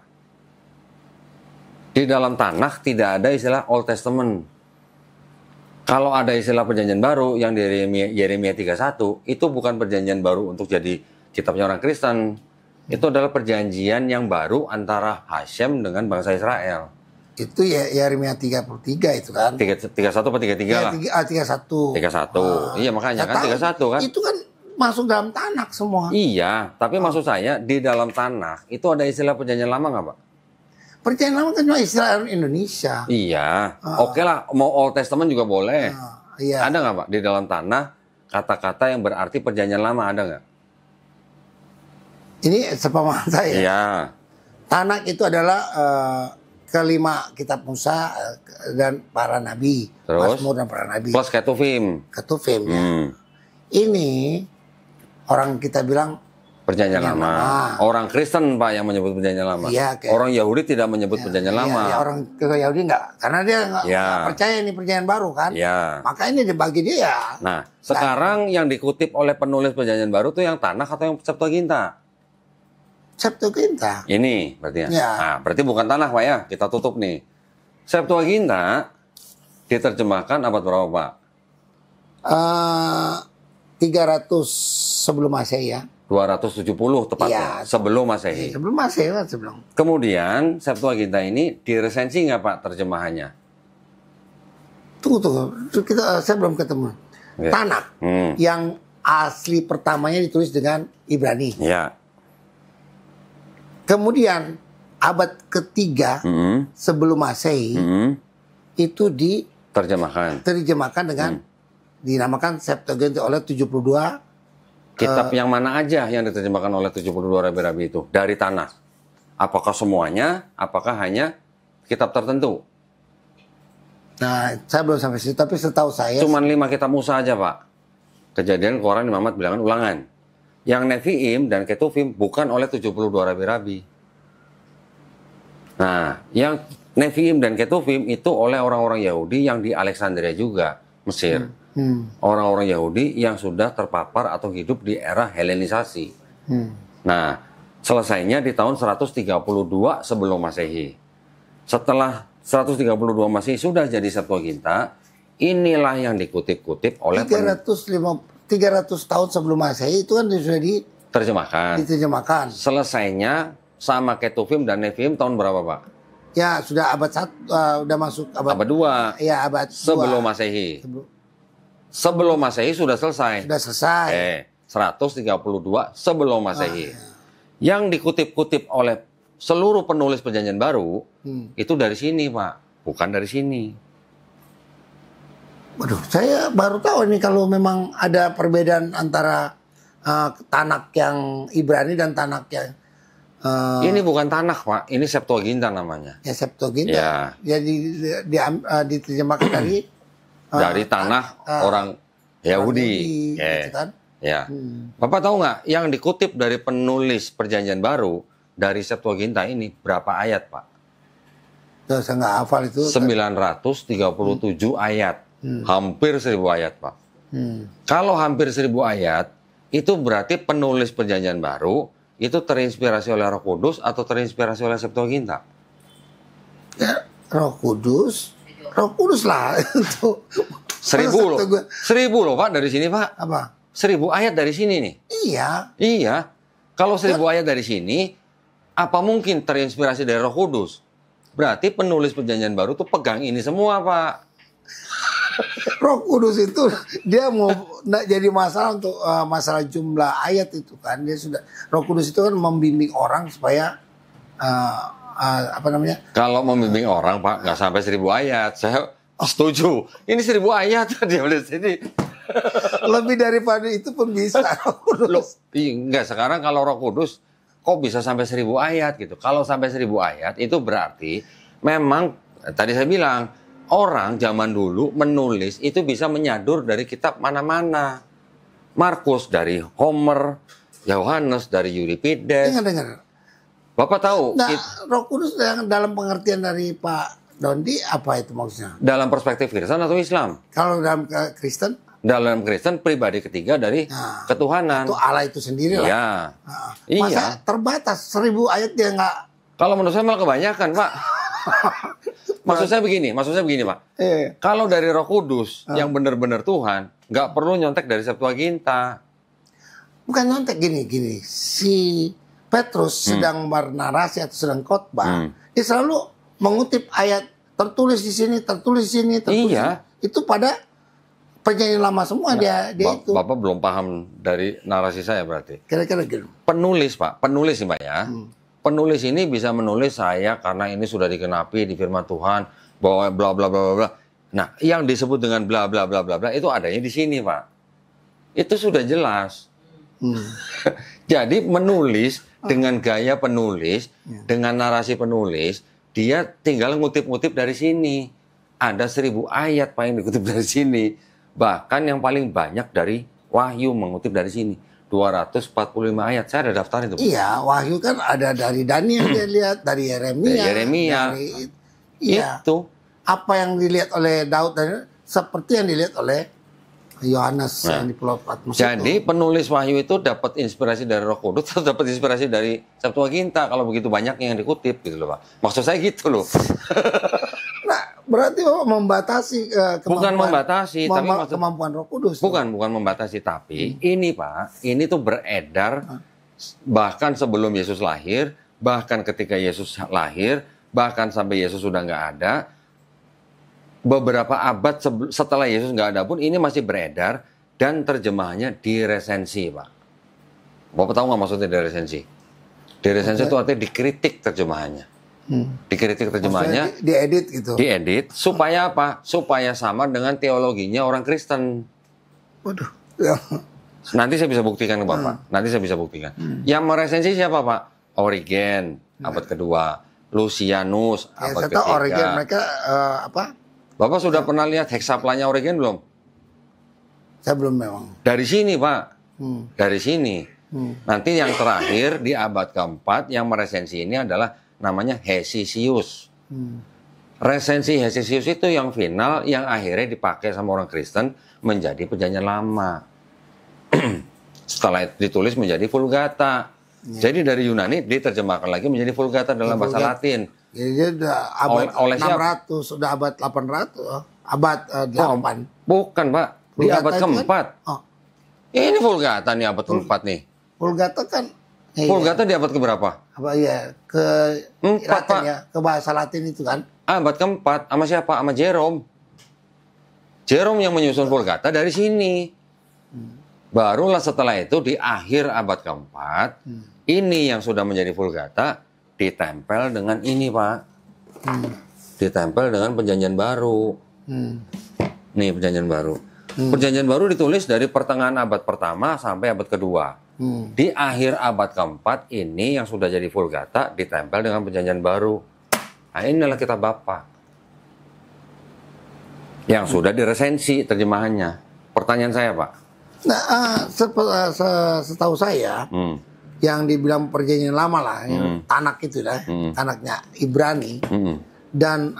Di dalam Tanakh tidak ada istilah Old Testament. Kalau ada istilah Perjanjian Baru yang di Yeremia 31, itu bukan Perjanjian Baru untuk jadi kitabnya orang Kristen. Itu adalah perjanjian yang baru antara Hashem dengan bangsa Israel. Itu ya Yeremia 33 itu kan. 31 atau 33 lah? 31. 31. Iya, makanya kan 31 kan. Itu kan masuk dalam Tanakh semua. Iya, tapi maksud saya di dalam Tanakh itu ada istilah Perjanjian Lama nggak, Pak? Perjanjian Lama kan cuma istilah Indonesia. Iya. Oke lah, mau Old Testament juga boleh. Iya. Ada nggak, Pak, di dalam Tanakh kata-kata yang berarti Perjanjian Lama, ada nggak? Ini sepemahaman saya. Iya. Tanakh itu adalah kelima kitab Musa dan para nabi. Terus? Mazmur dan para nabi. Plus Ketuvim. Ketuvim ya. Ini orang kita bilang Perjanjian Lama. Orang Kristen, Pak, yang menyebut Perjanjian Lama. Iya, orang Yahudi tidak menyebut Perjanjian Lama. Iya, orang Yahudi enggak. Karena dia enggak percaya ini Perjanjian Baru kan. Iya. Maka ini dibagi dia ya. Nah, sekarang yang dikutip oleh penulis Perjanjian Baru itu yang Tanakh atau yang Septuaginta? Septuaginta. Ini berarti ya. Nah, berarti bukan Tanakh, Pak ya. Kita tutup nih. Septuaginta diterjemahkan abad berapa, Pak? 300 sebelum Masehi ya. 270 tepatnya. Ya, sebelum Masehi. Sebelum Masehi kan sebelum. Kemudian Septuaginta ini diresensi nggak, Pak, terjemahannya? Tunggu. Saya belum ketemu. Tanakh yang asli pertamanya ditulis dengan Ibrani. Ya. Kemudian abad ketiga sebelum Masehi itu diterjemahkan dengan dinamakan Septuaginta oleh 72 kitab yang mana aja yang diterjemahkan oleh 72 rabi-rabi itu dari Tanakh. Apakah semuanya? Apakah hanya kitab tertentu? Nah, saya belum sampai situ, tapi setahu saya cuman 5 kitab Musa aja, Pak. Kejadian, Koran, Imamat, Bilangan, Ulangan. Yang Nevi'im dan Ketuvim bukan oleh 72 rabi-rabi. Nah, yang Nevi'im dan Ketuvim itu oleh orang-orang Yahudi yang di Alexandria juga, Mesir. Orang-orang Yahudi yang sudah terpapar atau hidup di era Helenisasi. Nah, selesainya di tahun 132 sebelum Masehi. Setelah 132 Masehi sudah jadi Septuaginta, inilah yang dikutip-kutip oleh 300 tahun sebelum Masehi itu kan sudah diterjemahkan. Selesainya sama Ketuvim dan Nefim tahun berapa, Pak? Ya, sudah abad 1, udah masuk abad 2. Ya, abad 2. Sebelum Masehi. Sebelum Masehi sudah selesai. Sudah selesai. 132 sebelum Masehi. Yang dikutip-kutip oleh seluruh penulis Perjanjian Baru itu dari sini, Pak, bukan dari sini. Waduh, saya baru tahu ini kalau memang ada perbedaan antara Tanak yang Ibrani dan Tanak yang ini bukan Tanakh, Pak. Ini Septuaginta namanya. Ya, Septuaginta. Ya. Diterjemahkan dari tanah orang Yahudi. Gitu kan? Ya. Bapak tahu nggak yang dikutip dari penulis Perjanjian Baru dari Septuaginta ini berapa ayat, Pak? Tuh, saya nggak hafal itu. 937 ayat. Hampir 1000 ayat, Pak. Kalau hampir 1000 ayat, itu berarti penulis Perjanjian Baru itu terinspirasi oleh Roh Kudus atau terinspirasi oleh Septuaginta? Ya, Roh Kudus lah itu. 1000 loh. 1000 loh, Pak, dari sini, Pak. Apa? 1000 ayat dari sini nih. Iya. Kalau 1000 ayat dari sini, apa mungkin terinspirasi dari Roh Kudus? Berarti penulis Perjanjian Baru tuh pegang ini semua, Pak. Roh Kudus itu dia mau jadi masalah untuk masalah jumlah ayat itu kan. Dia sudah Roh Kudus itu kan membimbing orang supaya apa namanya? Kalau membimbing orang, Pak, nggak sampai 1000 ayat. Saya setuju. Ini 1000 ayat dia di sini. Lebih daripada itu pun bisa Roh Kudus. Loh, enggak, sekarang kalau Roh Kudus kok bisa sampai 1000 ayat gitu. Kalau sampai 1000 ayat itu berarti memang tadi saya bilang orang zaman dulu menulis itu bisa menyadur dari kitab mana-mana. Markus dari Homer, Yohanes dari Euripides. Dengar. Bapak tahu? Nah, Roh Kudus dalam pengertian dari Pak Dondi apa itu maksudnya? Dalam perspektif Kristen atau Islam? Kalau dalam Kristen? Dalam Kristen pribadi ketiga dari ketuhanan. Itu Allah itu sendiri lah. Iya. Masa terbatas 1000 ayat dia nggak? Kalau menurut saya malah kebanyakan, Pak. Maksud saya begini, Pak. Kalau dari Roh Kudus yang benar-benar Tuhan, nggak perlu nyontek dari Septuaginta. Bukan nyontek gini. Si Petrus sedang bernarasi atau sedang khotbah, dia selalu mengutip ayat tertulis di sini. Iya. Itu pada Perjanjian Lama semua dia itu. Bapak belum paham dari narasi saya berarti. Kira-kira gitu. Penulis, Pak. Penulis nih, Pak ya. Penulis ini bisa menulis saya karena ini sudah dikenapi di firman Tuhan bahwa bla bla bla bla. Nah, yang disebut dengan bla bla bla bla bla itu adanya di sini, Pak. Itu sudah jelas. Jadi menulis dengan gaya penulis, dengan narasi penulis, dia tinggal ngutip-ngutip dari sini. Ada 1000 ayat, Pak, yang dikutip dari sini. Bahkan yang paling banyak dari Wahyu mengutip dari sini. 245 ayat. Saya ada daftar itu. Iya, Wahyu kan ada dari Daniel dia lihat, dari Yeremia. Itu. Apa yang dilihat oleh Daud dan seperti yang dilihat oleh Yohanes yang di Pulau Patmos. Jadi penulis Wahyu itu dapat inspirasi dari Roh Kudus atau dapat inspirasi dari Septuaginta kalau begitu banyak yang dikutip gitu loh, Pak. Maksud saya gitu loh. Nah, berarti Bapak membatasi bukan membatasi, tapi kemampuan Roh Kudus. Bukan membatasi, tapi ini, Pak, ini tuh beredar bahkan sebelum Yesus lahir, bahkan ketika Yesus lahir, bahkan sampai Yesus sudah nggak ada. Beberapa abad setelah Yesus nggak ada pun ini masih beredar dan terjemahannya diresensi, Pak. Bapak tahu nggak maksudnya diresensi? Diresensi itu artinya dikritik terjemahannya. Dikritik terjemahannya. Diedit gitu. Diedit supaya apa? Supaya sama dengan teologinya orang Kristen. Waduh. Nanti saya bisa buktikan ke Bapak. Nanti saya bisa buktikan. Yang meresensi siapa, Pak? Origen abad kedua, Lucianus abad ketiga. Origen mereka apa? Bapak sudah pernah lihat hexaplanya Origen belum? Saya belum memang. Dari sini, Pak. Dari sini. Nanti yang terakhir di abad keempat yang meresensi ini adalah namanya Hesisius. Resensi Hesisius itu yang final, yang akhirnya dipakai sama orang Kristen menjadi Perjanjian Lama. Setelah ditulis menjadi Vulgata. Jadi dari Yunani diterjemahkan lagi menjadi Vulgata dalam bahasa Latin. Jadi dia udah abad 600, sudah abad 800, abad 8. Bukan, Pak. Di abad keempat. Ini Vulgata nih abad keempat nih. Vulgata kan. Vulgata di abad keberapa? Apa ya? Ke Latin ya, ke bahasa Latin itu kan. Abad keempat sama siapa? Sama Jerome. Jerome yang menyusun Vulgata dari sini. Barulah setelah itu di akhir abad keempat, ini yang sudah menjadi Vulgata ditempel dengan ini, Pak. Ditempel dengan Perjanjian Baru. Nih Perjanjian Baru. Perjanjian Baru ditulis dari pertengahan abad pertama sampai abad kedua. Di akhir abad keempat ini yang sudah jadi Vulgata ditempel dengan Perjanjian Baru. Nah, inilah kitab Bapak yang sudah diresensi terjemahannya. Pertanyaan saya, Pak. Nah, setahu saya, yang dibilang Perjanjian Lama lah, Tanak itu lah, Tanaknya Ibrani, dan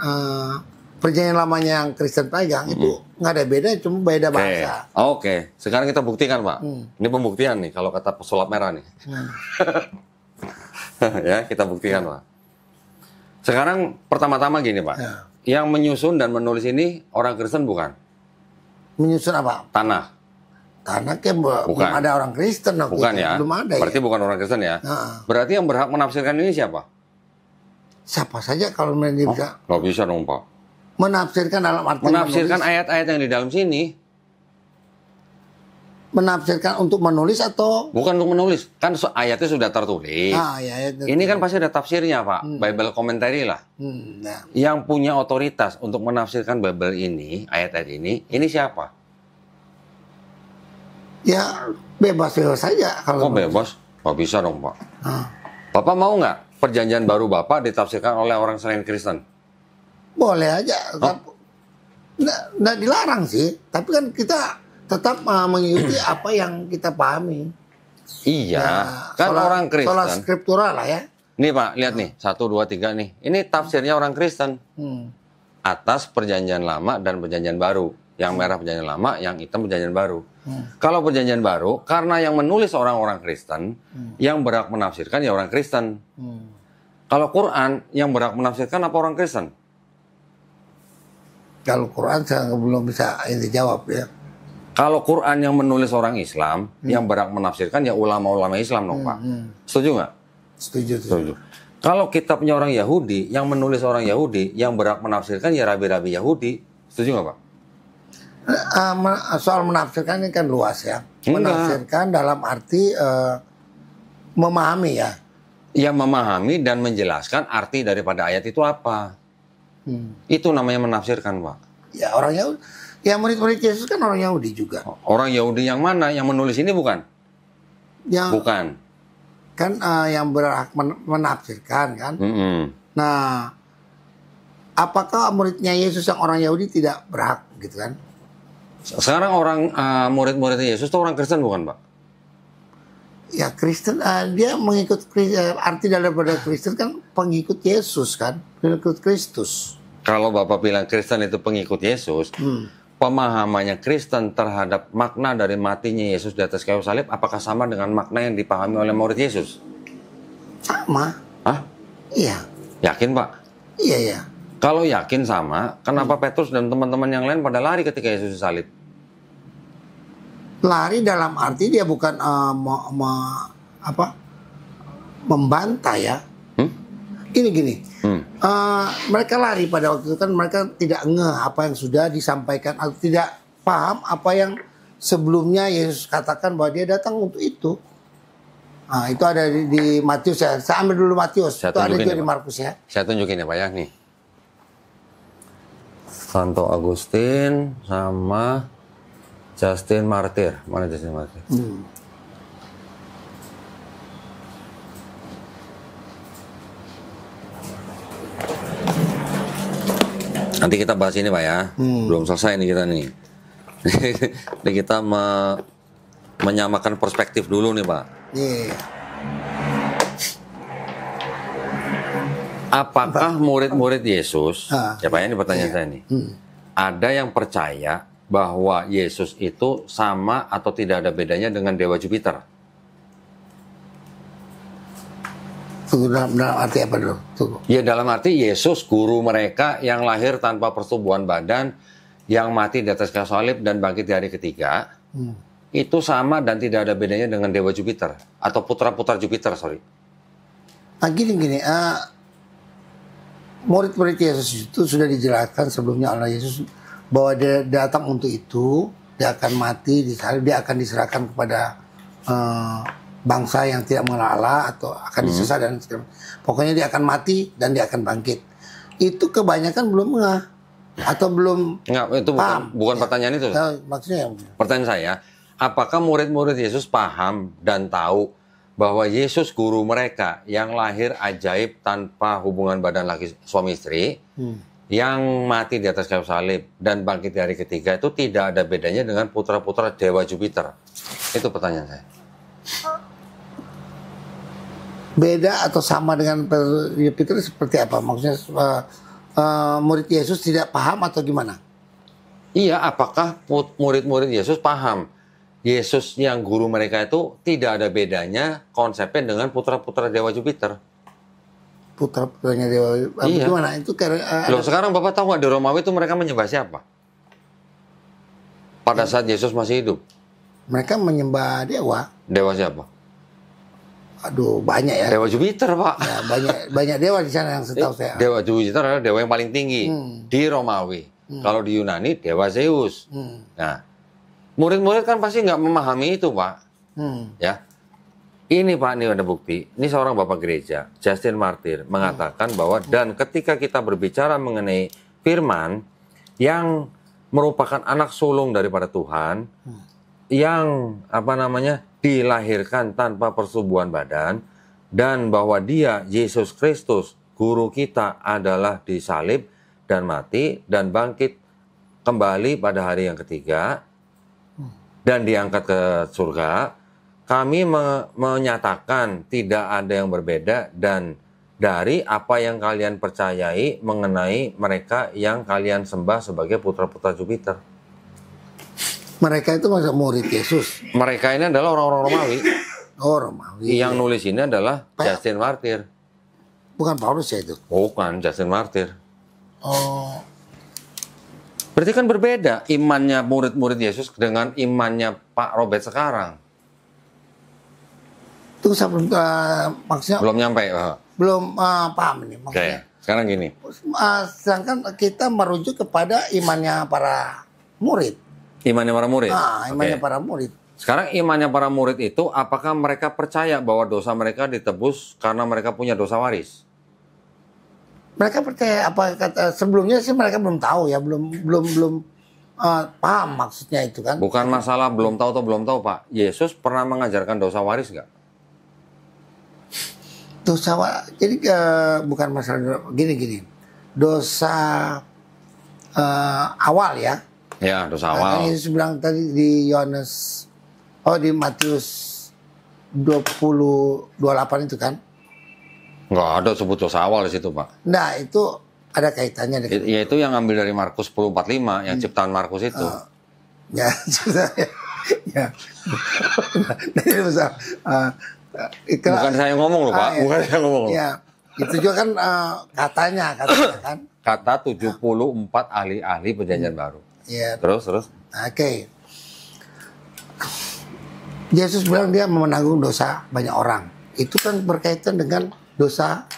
Perjanjian Lamanya yang Kristen pegang itu nggak ada beda, cuma beda bahasa. Oke. Sekarang kita buktikan, Pak. Ini pembuktian nih, kalau kata pesulap merah nih. Ya, kita buktikan, Pak. Sekarang pertama-tama gini, Pak. Yang menyusun dan menulis ini orang Kristen bukan? Menyusun apa? Tanah. Tanah kan belum ada orang Kristen. Bukan ya? Belum ada. Berarti bukan orang Kristen ya? Berarti yang berhak menafsirkan ini siapa? Siapa saja kalau dia bisa. Nggak bisa dong, Pak. Menafsirkan dalam arti menafsirkan ayat-ayat yang di dalam sini. Menafsirkan untuk menulis atau? Bukan untuk menulis. Kan ayatnya sudah tertulis. Ya, ini kan pasti ada tafsirnya, Pak. Bible commentary lah. Yang punya otoritas untuk menafsirkan Bible ini, ayat-ayat ini siapa? Ya bebas saja. Kok bebas? Nggak bisa dong, Pak. Bapak mau nggak Perjanjian Baru Bapak ditafsirkan oleh orang selain Kristen? Boleh aja. Nggak dilarang sih. Tapi kan kita tetap mengikuti apa yang kita pahami. Iya. Kan orang Kristen. Sola skriptura lah ya. Nih Pak, lihat nih. 1, 2, 3 nih. Ini tafsirnya orang Kristen. Atas Perjanjian Lama dan Perjanjian Baru. Yang merah Perjanjian Lama, yang hitam Perjanjian Baru. Kalau Perjanjian Baru, karena yang menulis orang-orang Kristen, yang berhak menafsirkan ya orang Kristen. Kalau Quran, yang berhak menafsirkan apa orang Kristen? Kalau Quran saya belum bisa jawab ya. Kalau Quran yang menulis orang Islam, yang berhak menafsirkan ya ulama-ulama Islam dong, Pak. Setuju nggak? Setuju. Kalau kitabnya orang Yahudi, yang menulis orang Yahudi, yang berhak menafsirkan ya rabi-rabi Yahudi. Setuju nggak, Pak? Soal menafsirkan ini kan luas ya. Menafsirkan dalam arti memahami ya. Ya memahami dan menjelaskan arti daripada ayat itu apa. Itu namanya menafsirkan, Pak. Ya orang Yahudi. Ya murid-murid Yesus kan orang Yahudi juga. Orang Yahudi yang mana? Yang menulis ini bukan? Bukan. Kan yang berhak menafsirkan kan. Nah, apakah muridnya Yesus yang orang Yahudi tidak berhak gitu kan? Sekarang orang murid-murid Yesus itu orang Kristen bukan, Pak? Ya Kristen, dia mengikut arti daripada Kristen kan pengikut Yesus kan, pengikut Kristus. Kalau Bapak bilang Kristen itu pengikut Yesus, pemahamannya Kristen terhadap makna dari matinya Yesus di atas kayu salib, apakah sama dengan makna yang dipahami oleh murid Yesus? Sama. Hah? Iya. Yakin, Pak? Iya. Kalau yakin sama, kenapa Petrus dan teman-teman yang lain pada lari ketika Yesus disalib? Lari dalam arti dia bukan membantah ya. Gini. Mereka lari pada waktu itu kan mereka tidak ngeh apa yang sudah disampaikan atau tidak paham apa yang sebelumnya Yesus katakan bahwa dia datang untuk itu. Nah, itu ada di Matius ya. Saya ambil dulu Matius. Itu ada juga di Markus ya. Saya tunjukin ya Pak ya nih. Santo Agustin sama Justin Martyr. Mana Justin Martyr? Nanti kita bahas ini Pak ya. Belum selesai nih kita nih. Jadi kita menyamakan perspektif dulu nih Pak. Apakah murid-murid Yesus, ya Pak ini pertanyaan saya nih, ada yang percaya bahwa Yesus itu sama atau tidak ada bedanya dengan Dewa Jupiter? Dalam arti apa dulu? Ya dalam arti Yesus guru mereka yang lahir tanpa pertumbuhan badan, yang mati di atas kayu salib dan bangkit di hari ketiga, itu sama dan tidak ada bedanya dengan dewa Jupiter atau putra-putra Jupiter, sorry. Nah, gini, murid-murid Yesus itu sudah dijelaskan sebelumnya oleh Yesus bahwa dia datang untuk itu, dia akan mati, dia akan diserahkan kepada bangsa yang tidak mengenal Allah atau akan disesat dan pokoknya dia akan mati dan dia akan bangkit. Itu kebanyakan belum ngeh atau belum itu bukan pertanyaan itu. Maksudnya pertanyaan saya, apakah murid-murid Yesus paham dan tahu bahwa Yesus guru mereka yang lahir ajaib tanpa hubungan badan laki suami istri, yang mati di atas kayu salib dan bangkit di hari ketiga itu tidak ada bedanya dengan putra-putra dewa Jupiter? Itu pertanyaan saya. Beda atau sama dengan Jupiter seperti apa? Maksudnya murid Yesus tidak paham atau gimana? Iya, apakah murid-murid Yesus paham Yesus yang guru mereka itu tidak ada bedanya konsepnya dengan putra-putra dewa Jupiter? Putra-putranya dewa iya. Gimana? Itu loh, sekarang Bapak tahu nggak di Romawi itu mereka menyembah siapa? Pada saat Yesus masih hidup. Mereka menyembah dewa. Dewa siapa? Aduh, banyak ya. Dewa Jupiter, Pak. Ya, banyak dewa di sana yang setahu saya. Dewa Jupiter adalah dewa yang paling tinggi di Romawi. Kalau di Yunani, dewa Zeus. Nah, murid-murid kan pasti nggak memahami itu, Pak. Ya, ini Pak, ini ada bukti. Ini seorang bapak gereja, Justin Martyr, mengatakan bahwa dan ketika kita berbicara mengenai firman yang merupakan anak sulung daripada Tuhan, yang dilahirkan tanpa persetubuhan badan, dan bahwa dia Yesus Kristus guru kita adalah disalib dan mati dan bangkit kembali pada hari yang ketiga dan diangkat ke surga, kami menyatakan tidak ada yang berbeda dan dari apa yang kalian percayai mengenai mereka yang kalian sembah sebagai putra-putra Jupiter. Mereka itu masa murid Yesus. Mereka ini adalah orang-orang Romawi. Oh, Romawi. Yang nulis ini adalah Justin Martyr. Bukan Paulus ya itu? Bukan, Justin Martyr. Oh. Berarti kan berbeda imannya murid-murid Yesus dengan imannya Pak Robert sekarang. Itu maksudnya belum nyampe. Belum paham ini maksudnya. Oke, sekarang gini. Sedangkan kita merujuk kepada imannya para murid. Imannya para murid? Imannya para murid. Sekarang imannya para murid itu, apakah mereka percaya bahwa dosa mereka ditebus karena mereka punya dosa waris? Mereka percaya sebelumnya sih mereka belum tahu ya, belum paham maksudnya itu kan. Bukan masalah belum tahu atau belum tahu, Pak. Yesus pernah mengajarkan dosa waris nggak? Jadi bukan masalah gini. Dosa awal ya. Ya, dosa awal. Yesus bilang tadi di di Matius 20:28 itu kan? Nggak ada sebut dosa awal di situ, Pak. Nah, itu ada kaitannya dengan yaitu yang ambil dari Markus 10:45, yang ciptaan Markus itu. Ya. Bukan saya ngomong loh, Pak. Bukan saya ngomong. Ya, itu juga kan katanya kan. Kata 74 ahli-ahli perjanjian baru. Ya. Terus. Oke. Yesus bilang dia menanggung dosa banyak orang. Itu kan berkaitan dengan dosa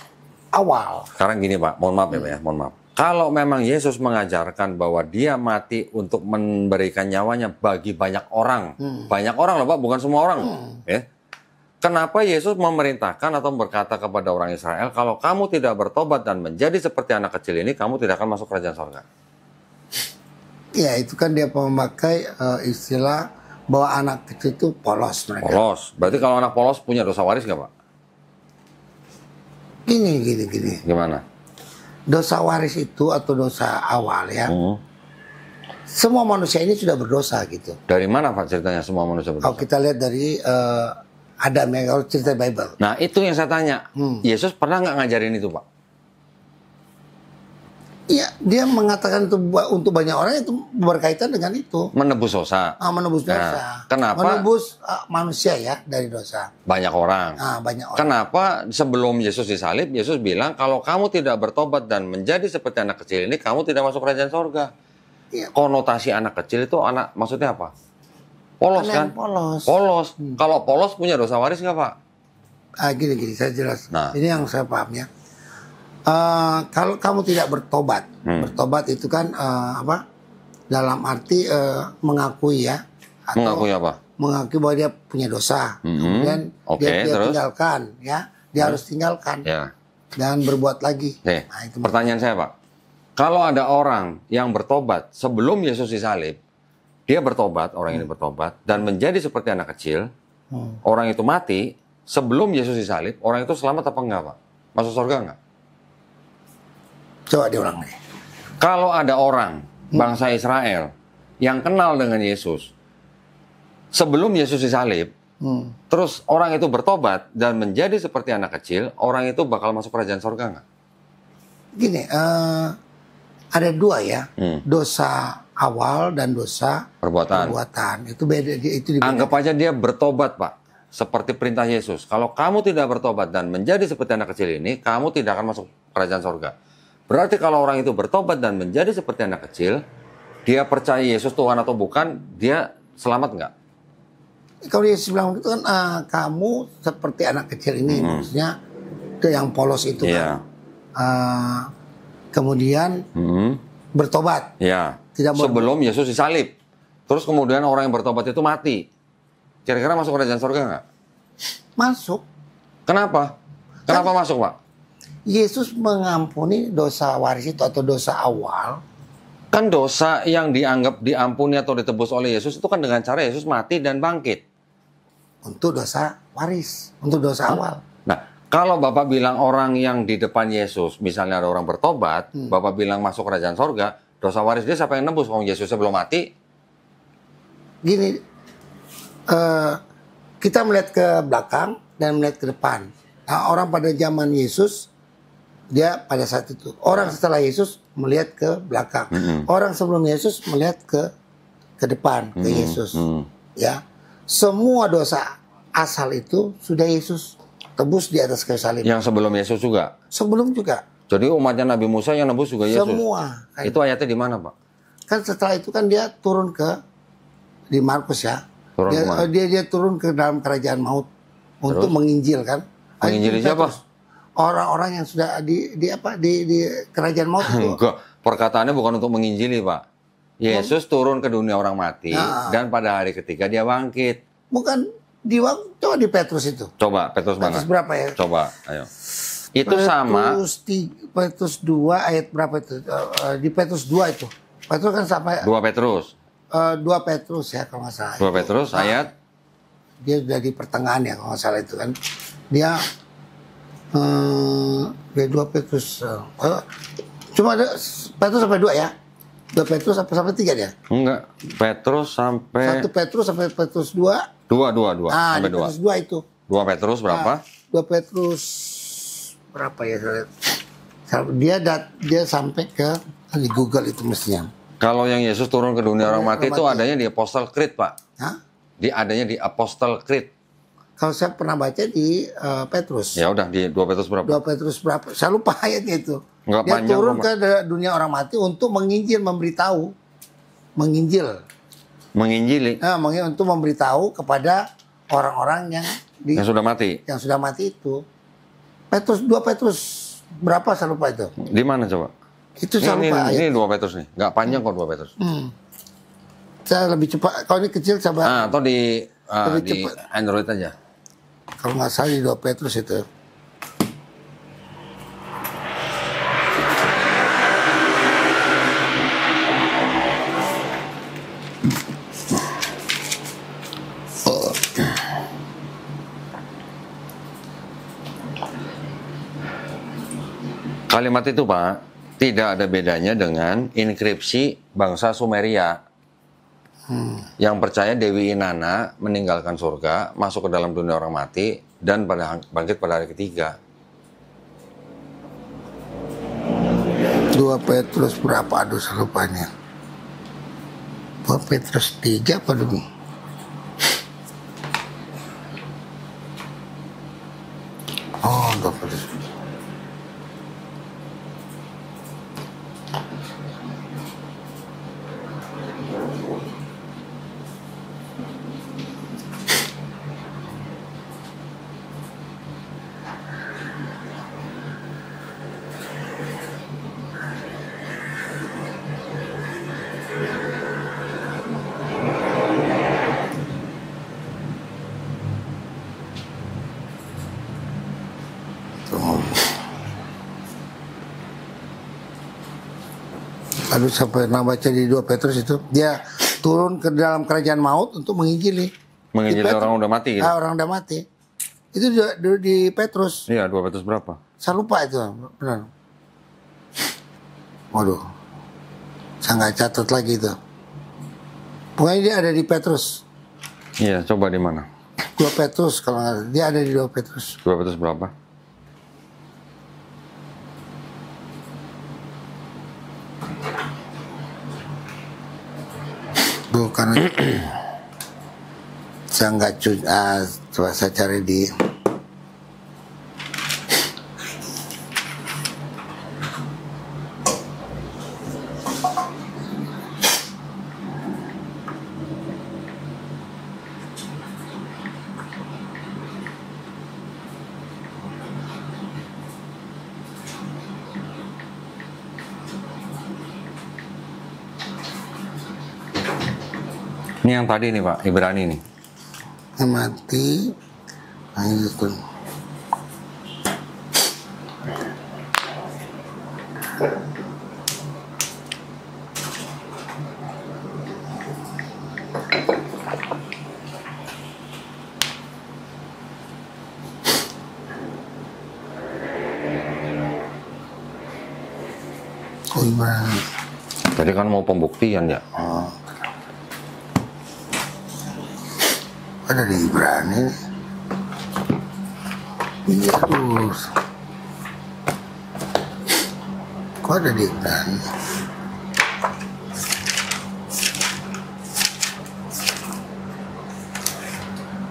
awal. Sekarang gini, Pak. Mohon maaf ya, Pak ya. Mohon maaf. Kalau memang Yesus mengajarkan bahwa dia mati untuk memberikan nyawanya bagi banyak orang. Banyak orang loh, Pak. Bukan semua orang. Ya. Kenapa Yesus memerintahkan atau berkata kepada orang Israel, kalau kamu tidak bertobat dan menjadi seperti anak kecil ini, kamu tidak akan masuk kerajaan surga? Ya, itu kan dia memakai istilah bahwa anak kecil itu polos mereka. Polos. Berarti kalau anak polos punya dosa waris nggak, Pak? Gini. Gimana? Dosa waris itu atau dosa awal ya. Semua manusia ini sudah berdosa gitu. Dari mana, Pak, ceritanya semua manusia berdosa? Kalau kita lihat dari Adam ya, kalau cerita Bible. Nah, itu yang saya tanya. Yesus pernah nggak ngajarin itu, Pak? Iya, dia mengatakan itu untuk banyak orang itu berkaitan dengan itu. Menebus dosa. Menebus dosa. Nah, kenapa? Menebus manusia ya dari dosa. Banyak orang. Banyak orang. Kenapa sebelum Yesus disalib, Yesus bilang kalau kamu tidak bertobat dan menjadi seperti anak kecil ini, kamu tidak masuk kerajaan surga. Iya. Konotasi anak kecil itu maksudnya apa? Polos kan? Polos. Polos. Kalau polos punya dosa waris nggak, Pak? Gini, saya jelas. Nah. Ini yang saya paham ya. Kalau kamu tidak bertobat, bertobat itu kan apa? Dalam arti mengakui ya. Atau Mengakui apa? Mengakui bahwa dia punya dosa. Kemudian dia tinggalkan, ya. Dia harus tinggalkan. Ya. Dan berbuat lagi. Nah, itu pertanyaan saya, Pak. Kalau ada orang yang bertobat sebelum Yesus disalib, dia bertobat, orang ini bertobat, dan menjadi seperti anak kecil, orang itu mati, sebelum Yesus disalib, orang itu selamat apa enggak, Pak? Masuk surga enggak? Coba diulang nih. Kalau ada orang, bangsa Israel, yang kenal dengan Yesus, sebelum Yesus disalib, terus orang itu bertobat dan menjadi seperti anak kecil, orang itu bakal masuk kerajaan surga enggak? Gini, ada dua ya, dosa awal dan dosa perbuatan. Itu beda. Itu anggap aja dia bertobat, Pak, seperti perintah Yesus. Kalau kamu tidak bertobat dan menjadi seperti anak kecil ini, kamu tidak akan masuk kerajaan surga. Berarti kalau orang itu bertobat dan menjadi seperti anak kecil, dia percaya Yesus Tuhan atau bukan, dia selamat nggak? Kalau Yesus bilang itu kan kamu seperti anak kecil ini, maksudnya itu yang polos itu kan. Kemudian bertobat. Ya. Sebelum Yesus disalib. Terus kemudian orang yang bertobat itu mati. Kira-kira masuk kerajaan surga nggak? Masuk. Kenapa? Kenapa masuk, Pak? Yesus mengampuni dosa waris itu atau dosa awal. Kan dosa yang dianggap diampuni atau ditebus oleh Yesus itu kan dengan cara Yesus mati dan bangkit. Untuk dosa waris, untuk dosa awal. Nah, kalau Bapak bilang orang yang di depan Yesus, misalnya ada orang bertobat, Bapak bilang masuk kerajaan surga, dosa waris dia siapa yang nebus? Kalau Yesusnya belum mati? Gini, kita melihat ke belakang dan melihat ke depan. Nah, orang pada zaman Yesus, dia pada saat itu. Orang setelah Yesus melihat ke belakang. Orang sebelum Yesus melihat ke depan, ke Yesus. Ya, semua dosa asal itu sudah Yesus tebus di atas kayu salib. Yang sebelum Yesus juga? Sebelum juga. Jadi umatnya Nabi Musa yang nebus juga Yesus? Semua. Itu ayatnya di mana, Pak? Kan setelah itu kan dia turun di Markus ya. Dia turun ke dalam kerajaan maut untuk menginjil kan. Menginjili siapa? Orang-orang yang sudah di kerajaan maut itu. Enggak, perkataannya bukan untuk menginjili, Pak. Yesus turun ke dunia orang mati dan pada hari ketiga dia bangkit. Bukan coba di Petrus itu. Coba Petrus mana? Petrus berapa ya? Coba, ayo. Itu sama. Petrus 2 ayat berapa itu? Di Petrus 2 itu. Petrus kan sampai 2 Petrus. 2 Petrus ya kalau nggak salah. 2 Petrus ayat. Dia sudah di pertengahan ya kalau nggak salah itu kan. Dia 2 Petrus. Cuma ada Petrus sampai 2 ya. 2 Petrus sampai 3 dia? Enggak. Petrus sampai 1 Petrus sampai Petrus 2. 2 sampai 2. Petrus 2 itu. 2 Petrus berapa? 2 Petrus berapa ya? Dia sampai ke di Google itu mestinya. Kalau yang Yesus turun ke dunia orang mati itu adanya di Apostle Creed, Pak. Hah? Adanya di Apostle Creed. Kalau saya pernah baca di Petrus. Ya udah di 2 Petrus berapa? 2 Petrus berapa? Saya lupa ayatnya itu. Nggak dia panjang, turun ke dunia orang mati untuk menginjil, memberitahu. Menginjil. Menginjili. Untuk memberitahu kepada orang-orang yang sudah mati. Yang sudah mati itu. 2 Petrus berapa saya lupa itu. Di mana coba? Itu saya lupa. Ini 2 Petrus nih. Nggak panjang kok 2 Petrus. Saya lebih cepat. Kalau ini kecil coba. Atau di Android aja. Kalau nggak salah di 2 Petrus itu. Kalimat itu, Pak, tidak ada bedanya dengan inskripsi bangsa Sumeria. Yang percaya Dewi Inanna meninggalkan surga, masuk ke dalam dunia orang mati, dan bangkit pada hari ketiga. 2 Petrus berapa? Aduh, saya lupanya. 2 Petrus 3 apa dulu? Oh, 2 Petrus. Lalu saya pernah baca di 2 Petrus itu, dia turun ke dalam kerajaan maut untuk menginjili. Menginjili orang udah mati gitu? Orang udah mati. Itu di Petrus. Iya, 2 Petrus berapa? Saya lupa itu, benar. Waduh, saya nggak catat lagi itu. Pokoknya dia ada di Petrus. Iya, coba di mana? 2 Petrus kalau nggak, dia ada di 2 Petrus. 2 Petrus berapa? Bukan. Saya nggak coba saya cari di. Ini yang tadi nih Pak, Ibrani nih. Yang mati, nah itu. Oh, Ibrani. Tadi kan mau pembuktian ya. Oh. Ada di Ibrani. Iya terus. Kok ada di Ibrani?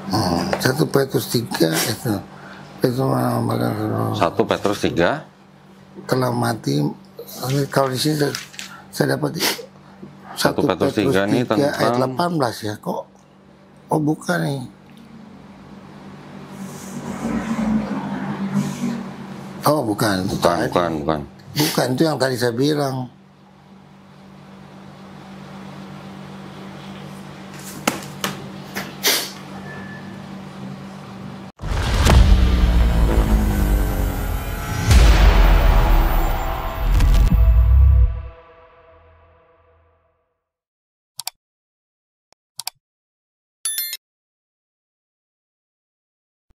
Hmm, 1 Petrus 3 itu. Petrus 1 Petrus 3 telah mati. Kalau di sini saya dapat 1 Petrus 3 nih tentang ayat 18 ya. Kok? Oh bukan nih. Oh bukan. Bukan. Bukan itu yang tadi saya bilang.